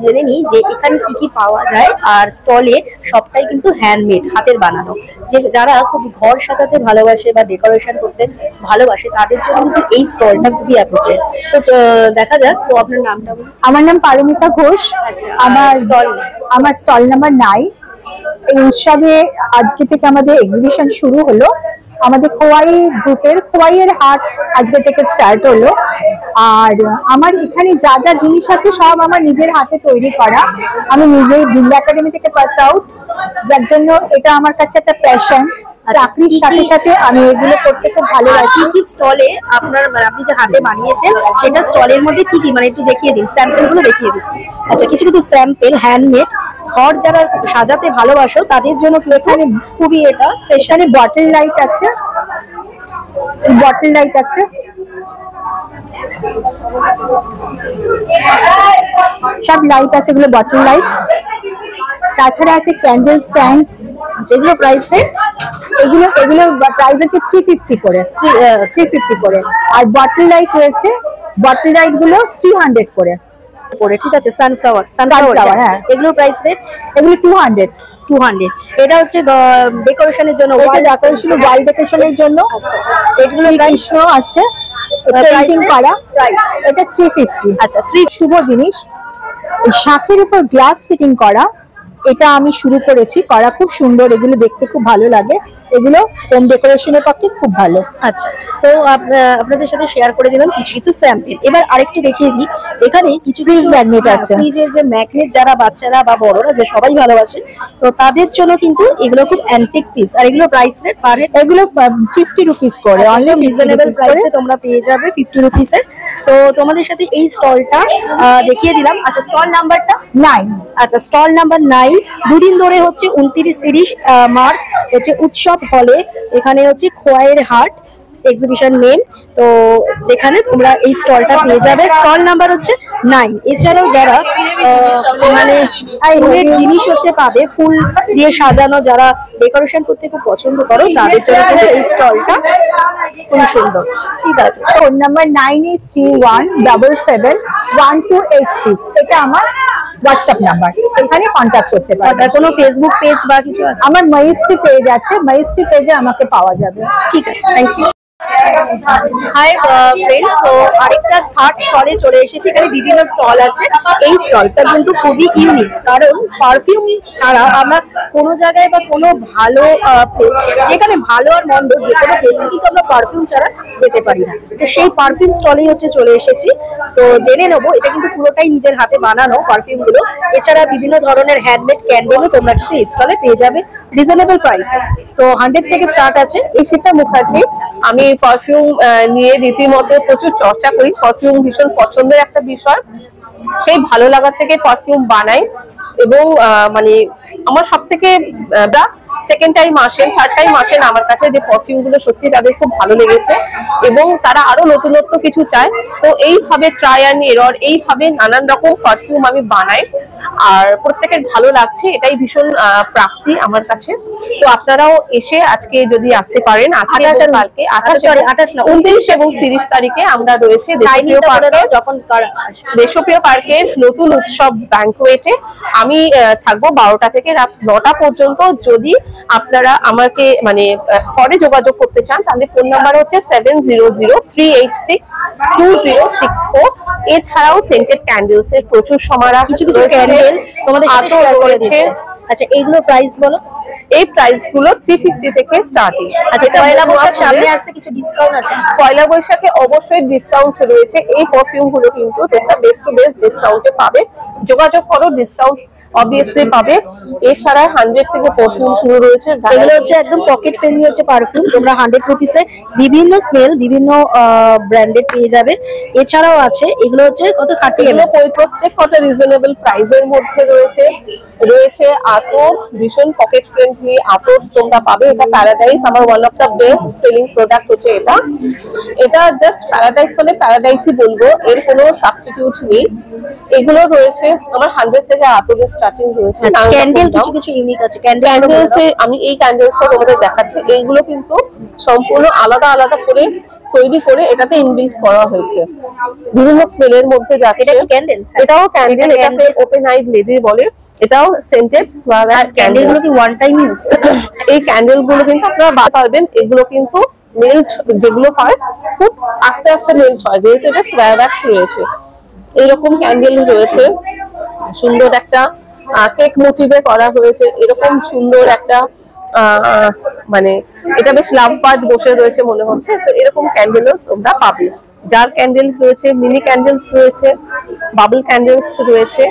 Speaker 1: জেনে নিই যে এখানে কি কি পাওয়া যায়। আর স্টলে সবটাই কিন্তু হ্যান্ডমেড, হাতের বানানো। যে যারা খুব ঘর সাজাতে ভালোবাসে বা ডেকোরেশন করতে ভালোবাসে তাদের জন্য কিন্তু এই স্টলটা খুবই অ্যাপ্রোপ্রিয়েট। তো দেখা যাক। তো আপনার নামটা বলুন।
Speaker 3: আমার নাম পারমিতা ঘোষ। আমার স্টল নাম্বার 9। এই উৎসবে আজকে থেকে আমাদের এক্সিবিশন শুরু হলো। আমাদের খোয়াই গ্রুপের খোয়াইয়ের হাট আজকে থেকে স্টার্ট হলো। আর আমার এখানে যা যা জিনিস আছে সব আমার নিজের হাতে তৈরি করা। আমি নিজে বিড়লা একাডেমি থেকে পাস আউট, যার জন্য এটা আমার কাছে একটা প্যাশন। চাকরির সাথে সাথে আমি এগুলো করতে খুব ভালোবাসি।
Speaker 1: কি স্টলে আপনার মানে আপনি যে হাতে বানিয়েছেন সেটা স্টলের মধ্যে কি কি মানে একটু দেখিয়ে দিন, স্যাম্পল গুলো দেখিয়ে দিন। আচ্ছা, কিছু কিছু স্যাম্পল হ্যান্ডমেড, ঘর যারা সাজাতে ভালোবাসো তাদের জন্য এখানে খুবই এটা স্পেশাল।
Speaker 3: বটল লাইট আছে, বটল লাইট আছে, সব লাইট আছে, এগুলো বটল লাইট। তাছাড়া আছে ক্যান্ডেল স্ট্যান্ড,
Speaker 1: যেগুলো প্রাইস রেট
Speaker 3: এগুলো প্রাইস হচ্ছে 350 করে, 350 করে। আর বটল লাইট রয়েছে, বটল লাইট গুলো 300 করে।
Speaker 1: ঠিক আছে। সানফ্লাওয়ার
Speaker 3: হ্যাঁ,
Speaker 1: এগুলো প্রাইস রেট
Speaker 3: এগুলো 200।
Speaker 1: এটা হচ্ছে ডেকোরেশনের জন্য,
Speaker 3: ওয়াল ডেকোরেশনের জন্য।
Speaker 1: আচ্ছা,
Speaker 3: এগুলো কৃষ্ণ আছে পেইন্টিং করা, এটা 350।
Speaker 1: আচ্ছা,
Speaker 3: শুভ জিনিস। এই শাঁখের উপর গ্লাস ফিটিং করা, এটা আমি শুরু করেছি করা, খুব সুন্দর। এগুলো দেখতে খুব ভালো লাগে, এগুলো হোম ডেকোরেশনের পক্ষে খুব ভালো।
Speaker 1: আচ্ছা, তো আপনাদের সাথে শেয়ার করে দিলাম কিছু কিছু স্যাম্পল। এবার আরেকটু দেখিয়ে দিই, এখানে কিছু
Speaker 3: ফ্রিজ ম্যাগনেট আছে।
Speaker 1: ফ্রিজের যে ম্যাগনেট যারা বাচ্চারা বা বড়রা যে সবাই ভালোবাসে, তো তাদের জন্য কিন্তু এগুলো খুব অ্যান্টিক পিস। আর এগুলো প্রাইস রেট পার হেড
Speaker 3: এগুলো 50 রুপিস করে, অনলি
Speaker 1: রিজনেবল প্রাইসে তোমরা পেয়ে যাবে 50 রুপিসে। তো তোমাদের সাথে এই স্টলটা দেখিয়ে দিলাম। আচ্ছা, স্টল নাম্বারটা
Speaker 3: 9।
Speaker 1: আচ্ছা, স্টল নাম্বার 9। দুদিন ধরে হচ্ছে 29-30 মার্চ হচ্ছে উৎসব হলে, এখানে হচ্ছে খোয়াইয়ের হাট এক্সিবিশন নেম। তো যেখানে তোমরা এই স্টলটা পেয়ে যাবে। স্টল নাম্বার হচ্ছে 9। এছাড়াও যারা মানে ফুলের জিনিস হচ্ছে পাবে, ফুল দিয়ে সাজানো, যারা ডেকোরেশন করতে খুব পছন্দ করো তাদের জন্য কিন্তু এই স্টলটা খুব সুন্দর। ঠিক আছে।
Speaker 3: Phone number 9831771286। এটা আমার হোয়াটসঅ্যাপ নাম্বার, এখানে কন্ট্যাক্ট করতে পারবে।
Speaker 1: আর কোনো ফেসবুক পেজ বা কিছু আছে?
Speaker 3: আমার মহেশশ্রী পেজ আছে, মহেশশ্রী পেজে আমাকে পাওয়া যাবে।
Speaker 1: ঠিক আছে, থ্যাংক ইউ। হাই ফ্রেন্ডস, তো আরেকটা থার্ড স্টলে চলে এসেছি। এখানে বিভিন্ন স্টল আছে। এই স্টলটা কিন্তু খুবই ইউনিক, কারণ পারফিউম ছাড়া আমরা কোনো জায়গায় বা কোনো ভালো প্লেস, যেখানে ভালো আর মন্দ যে কোনো প্লেসে কিন্তু আমরা পারফিউম ছাড়া যেতে পারি না। তো সেই পারফিউম স্টলেই হচ্ছে চলে এসেছি। তো জেনে নেবো, এটা কিন্তু পুরোটাই নিজের হাতে বানানো পারফিউম গুলো। এছাড়া বিভিন্ন ধরনের হ্যান্ডমেড ক্যান্ডেলও তোমরা কিন্তু এই স্টলে পেয়ে যাবে রিজনেবল প্রাইসে। তো 100 থেকে স্টার্ট আছে।
Speaker 11: ঈশিতা মুখার্জি। আমি পারফিউম নিয়ে রীতিমতো প্রচুর চর্চা করি। পারফিউম ভীষণ পছন্দের একটা বিষয়, সেই ভালো লাগার থেকে পারফিউম বানাই। এবং মানে আমার সব থেকে সেকেন্ড টাইম আসেন, থার্ড টাইম আসেন আমার কাছে, যে পারফিউম গুলো সত্যি তাদের খুব ভালো লেগেছে এবং তারা আরো নতুনত্ব কিছু চায়। তো এইভাবে ট্রাই অ্যান্ড এরর, এইভাবে নানান রকম পারফিউম আমি বানাই, আর প্রত্যেকের ভালো লাগছে, এটাই ভীষণ প্রাপ্তি আমার কাছে। তো আপনারাও এসে আজকে যদি আসতে পারেন, আজকে কালকে 29 এবং 30 তারিখে আমরা রয়েছে দেশপ্রিয় পার্কে, যখন দেশপ্রিয় পার্কের নতুন উৎসব ব্যাংকোয়েটে। আমি থাকবো 12টা থেকে রাত 9টা পর্যন্ত। যদি আপনারা আমাকে মানে পরে যোগাযোগ করতে চান তাহলে ফোন নাম্বার হচ্ছে 7003862064। এছাড়াও সেন্টেড ক্যান্ডেলস এর প্রচুর সমারোহ,
Speaker 1: কিছু কিছু ক্যান্ডেল তোমাদের সাথে শেয়ার করে দিচ্ছে। আচ্ছা, এইগুলো প্রাইস বলো।
Speaker 11: এই প্রাইস গুলো 350 থেকে স্টার্টিং।
Speaker 1: আচ্ছা, পয়লা বৈশাখ সামনে আসছে, কিছু ডিসকাউন্ট আছে?
Speaker 11: পয়লা বৈশাখে অবশ্যই ডিসকাউন্ট রয়েছে। এই পারফিউম গুলো কিন্তু তোমরা বেস্ট টু বেস্ট ডিসকাউন্টে পাবে, যোগাযোগ করো, ডিসকাউন্ট অবভিয়াসলি পাবে। এছাড়া 100 থেকে পারফিউম শুরু রয়েছে।
Speaker 1: এগুলো হচ্ছে একদম পকেট ফ্রেন্ডলি হচ্ছে পারফিউম, তোমরা 100 রুপিসে বিভিন্ন স্মেল, বিভিন্ন ব্র্যান্ডেড পেয়ে যাবে। এছাড়াও আছে এগুলো হচ্ছে কত 30
Speaker 11: এগুলো প্রত্যেক কটা রিজনেবল প্রাইসের মধ্যে রয়েছে। আতর, ভীষণ পকেট ফ্রেন্ডলি আতর তোমরা পাবে। এটা প্যারাডাইস, আমার one of the best selling product হচ্ছে এটা। এটা জাস্ট প্যারাডাইস মানে প্যারাডাইসই বলবো, এর কোনো সাবস্টিটিউট নেই। এগুলো রয়েছে আমার 100 থেকে আতরের স্টার্টিং রয়েছে।
Speaker 1: ক্যান্ডেল কিছু কিছু ইউনিক আছে।
Speaker 11: ক্যান্ডেলসে আমি এই ক্যান্ডেলসটা তোমাদের দেখাচ্ছি। এইগুলো কিন্তু সম্পূর্ণ আলাদা আলাদা করে তৈরি করে এটাতে ইনবিল্ট করা হয়েছে। বিভিন্ন স্মেলের মধ্যে যাচ্ছে।
Speaker 1: এটা কি ক্যান্ডেল?
Speaker 11: এটাও ক্যান্ডেল, এটাকে ওপেন আইড লেডি বলে। এটাও সেন্টেড সোয়াভ্যাক্স
Speaker 1: ক্যান্ডেল
Speaker 11: ক্যান্ডেল।
Speaker 1: গুলো কি ওয়ান টাইম ইউজ?
Speaker 11: এই ক্যান্ডেল গুলো কিন্তু আপনারা বানাতে পারবেন। এগুলো কিন্তু মেল্ট যেগুলো হয় খুব আস্তে আস্তে মেল্ট হয়, যেহেতু এটা সোয়াভ্যাক্স রয়েছে। এরকম ক্যান্ডেল রয়েছে, সুন্দর একটা কেক মোটিভে করা হয়েছে। এরকম সুন্দর একটা মানে এটা বেশ লাম্পার্ড বসে রয়েছে মনে হচ্ছে। তো এরকম ক্যান্ডেলও তোমরা পাবে। জার ক্যান্ডেল রয়েছে, মিনি ক্যান্ডেলস রয়েছে, বাবল ক্যান্ডেলস রয়েছে।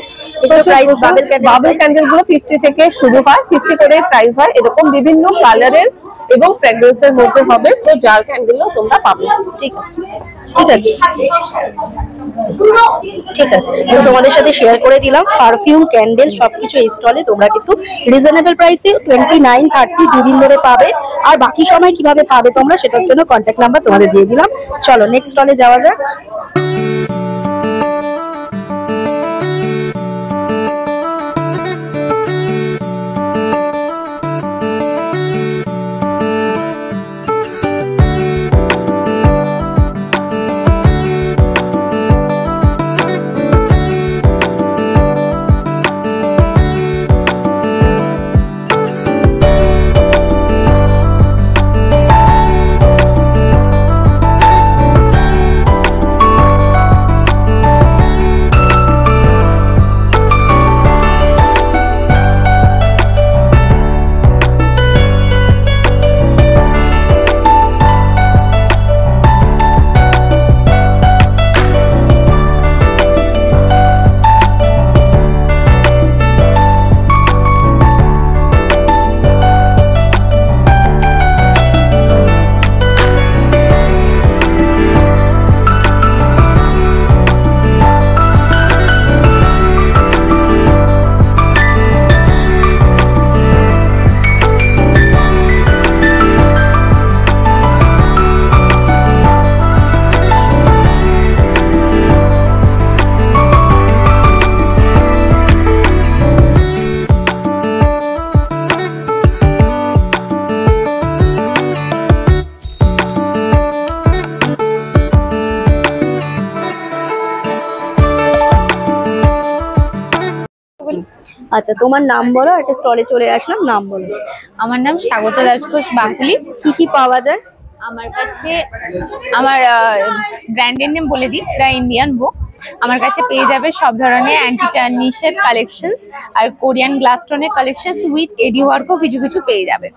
Speaker 11: বাবল ক্যান্ডেল গুলো 50 থেকে শুরু হয়, 50 করে প্রাইস হয়। এরকম বিভিন্ন কালারের এবং ফ্র্যাগ্রেন্সের মধ্যে হবে। তো জার ক্যান্ডেলও তোমরা পাবে।
Speaker 1: ঠিক আছে, ঠিক আছে, ঠিক আছে। তো তোমাদের সাথে শেয়ার করে দিলাম পারফিউম, ক্যান্ডেল সবকিছু এই স্টলে তোমরা কিন্তু রিজনেবল প্রাইসে 29-30 দুদিন ধরে পাবে। আর বাকি সময় কিভাবে পাবে তোমরা, সেটার জন্য কন্ট্যাক্ট নাম্বার তোমাদের দিয়ে দিলাম। চলো নেক্সট স্টলে যাওয়া যাক। আচ্ছা, তোমার নাম বলো। একটা স্টলে চলে আসলাম, নাম বলো।
Speaker 5: আমার নাম স্বাগতা রাজঘোষ বাকুলি।
Speaker 1: কি কি পাওয়া যায়
Speaker 5: আমার কাছে? আমার ব্র্যান্ডের নেম বলে দিই, দ্য ইন্ডিয়ান বুক। আমার কাছে পেয়ে যাবে সব ধরনের অ্যান্টি টার্নিশের কালেকশনস আর কোরিয়ান গ্লাস স্টোনের কালেকশনস উইথ এডি ওয়ার্কও কিছু কিছু পেয়ে যাবে।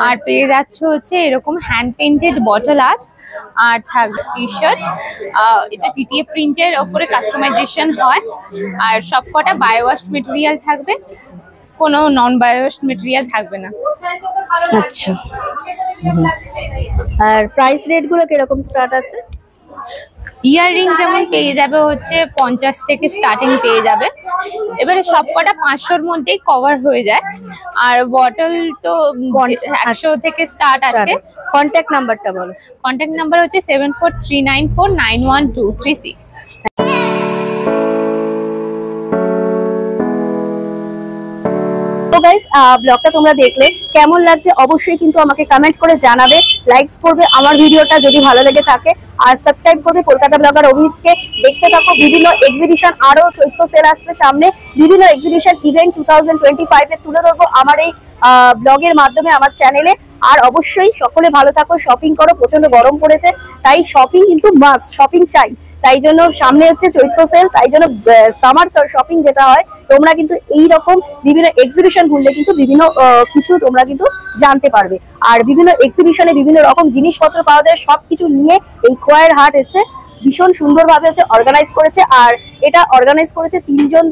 Speaker 5: আর পেয়ে যাচ্ছে হচ্ছে এরকম হ্যান্ড পেইন্টেড বটল আর্ট, আর থাকবে টি শার্ট। এটা টিটিএ প্রিন্টের ওপরে কাস্টমাইজেশন হয়। আর সবকটা বায়োওয়াশ মেটেরিয়াল থাকবে, কোনো নন বায়োওয়াশ মেটেরিয়াল থাকবে না।
Speaker 1: আচ্ছা, আর প্রাইস রেট গুলো কিরকম স্টার্ট আছে?
Speaker 5: ইয়াররিং যেমন পেয়ে যাবে হচ্ছে 50 থেকে স্টার্টিং পেয়ে যাবে। এবারে সবকটা 500-র মধ্যেই কভার হয়ে যায়। আর বটল তো 100 থেকে স্টার্ট আছে।
Speaker 1: কন্ট্যাক্ট নাম্বারটা বলো।
Speaker 5: কন্ট্যাক্ট নাম্বার হচ্ছে 7439491236।
Speaker 1: তো গাইস, ব্লগটা তোমরা দেখলে কেমন লাগছে অবশ্যই কিন্তু আমাকে কমেন্ট করে জানাবে, লাইকস করবে আমার ভিডিওটা যদি ভালো লেগে থাকে, আর সাবস্ক্রাইব করবে কলকাতা ব্লগার অভিভকে। দেখতে থাকো বিভিন্ন এক্সিবিশন, আরো চৈত্র সেল আসছে সামনে, বিভিন্ন এক্সিবিশন ইভেন্ট 2025 এ তুলে ধরবো আমার এই ব্লগের মাধ্যমে আমার চ্যানেলে। আর অবশ্যই সকলে ভালো থাকো, শপিং করো, প্রচন্ড গরম পড়েছে, তাই শপিং কিন্তু মাস্ট, শপিং চাই। তাই জন্য সামনে হচ্ছে চৈত্র সেল, তাই জন্য সামার শপিং যেটা হয়, তোমরা কিন্তু এই রকম বিভিন্ন এক্সিবিশন ঘুরলে কিন্তু বিভিন্ন কিছু তোমরা কিন্তু জানতে পারবে। আর বিভিন্ন এক্সিবিশনে বিভিন্ন রকম জিনিসপত্র পাওয়া যায়, সবকিছু নিয়ে এই খোয়াইয়ের হাট হচ্ছে ভীষণ সুন্দরভাবে হচ্ছে অর্গানাইজ করেছে। আর এটা অর্গানাইজ করেছে 3 জন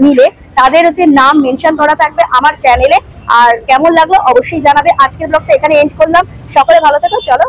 Speaker 1: মিলে, তাদের হচ্ছে নাম মেনশন করা থাকবে আমার চ্যানেলে। আর কেমন লাগলো অবশ্যই জানাবে। আজকের ব্লগটা এখানে এন্ড করলাম, সকলে ভালো থেকো, চলো।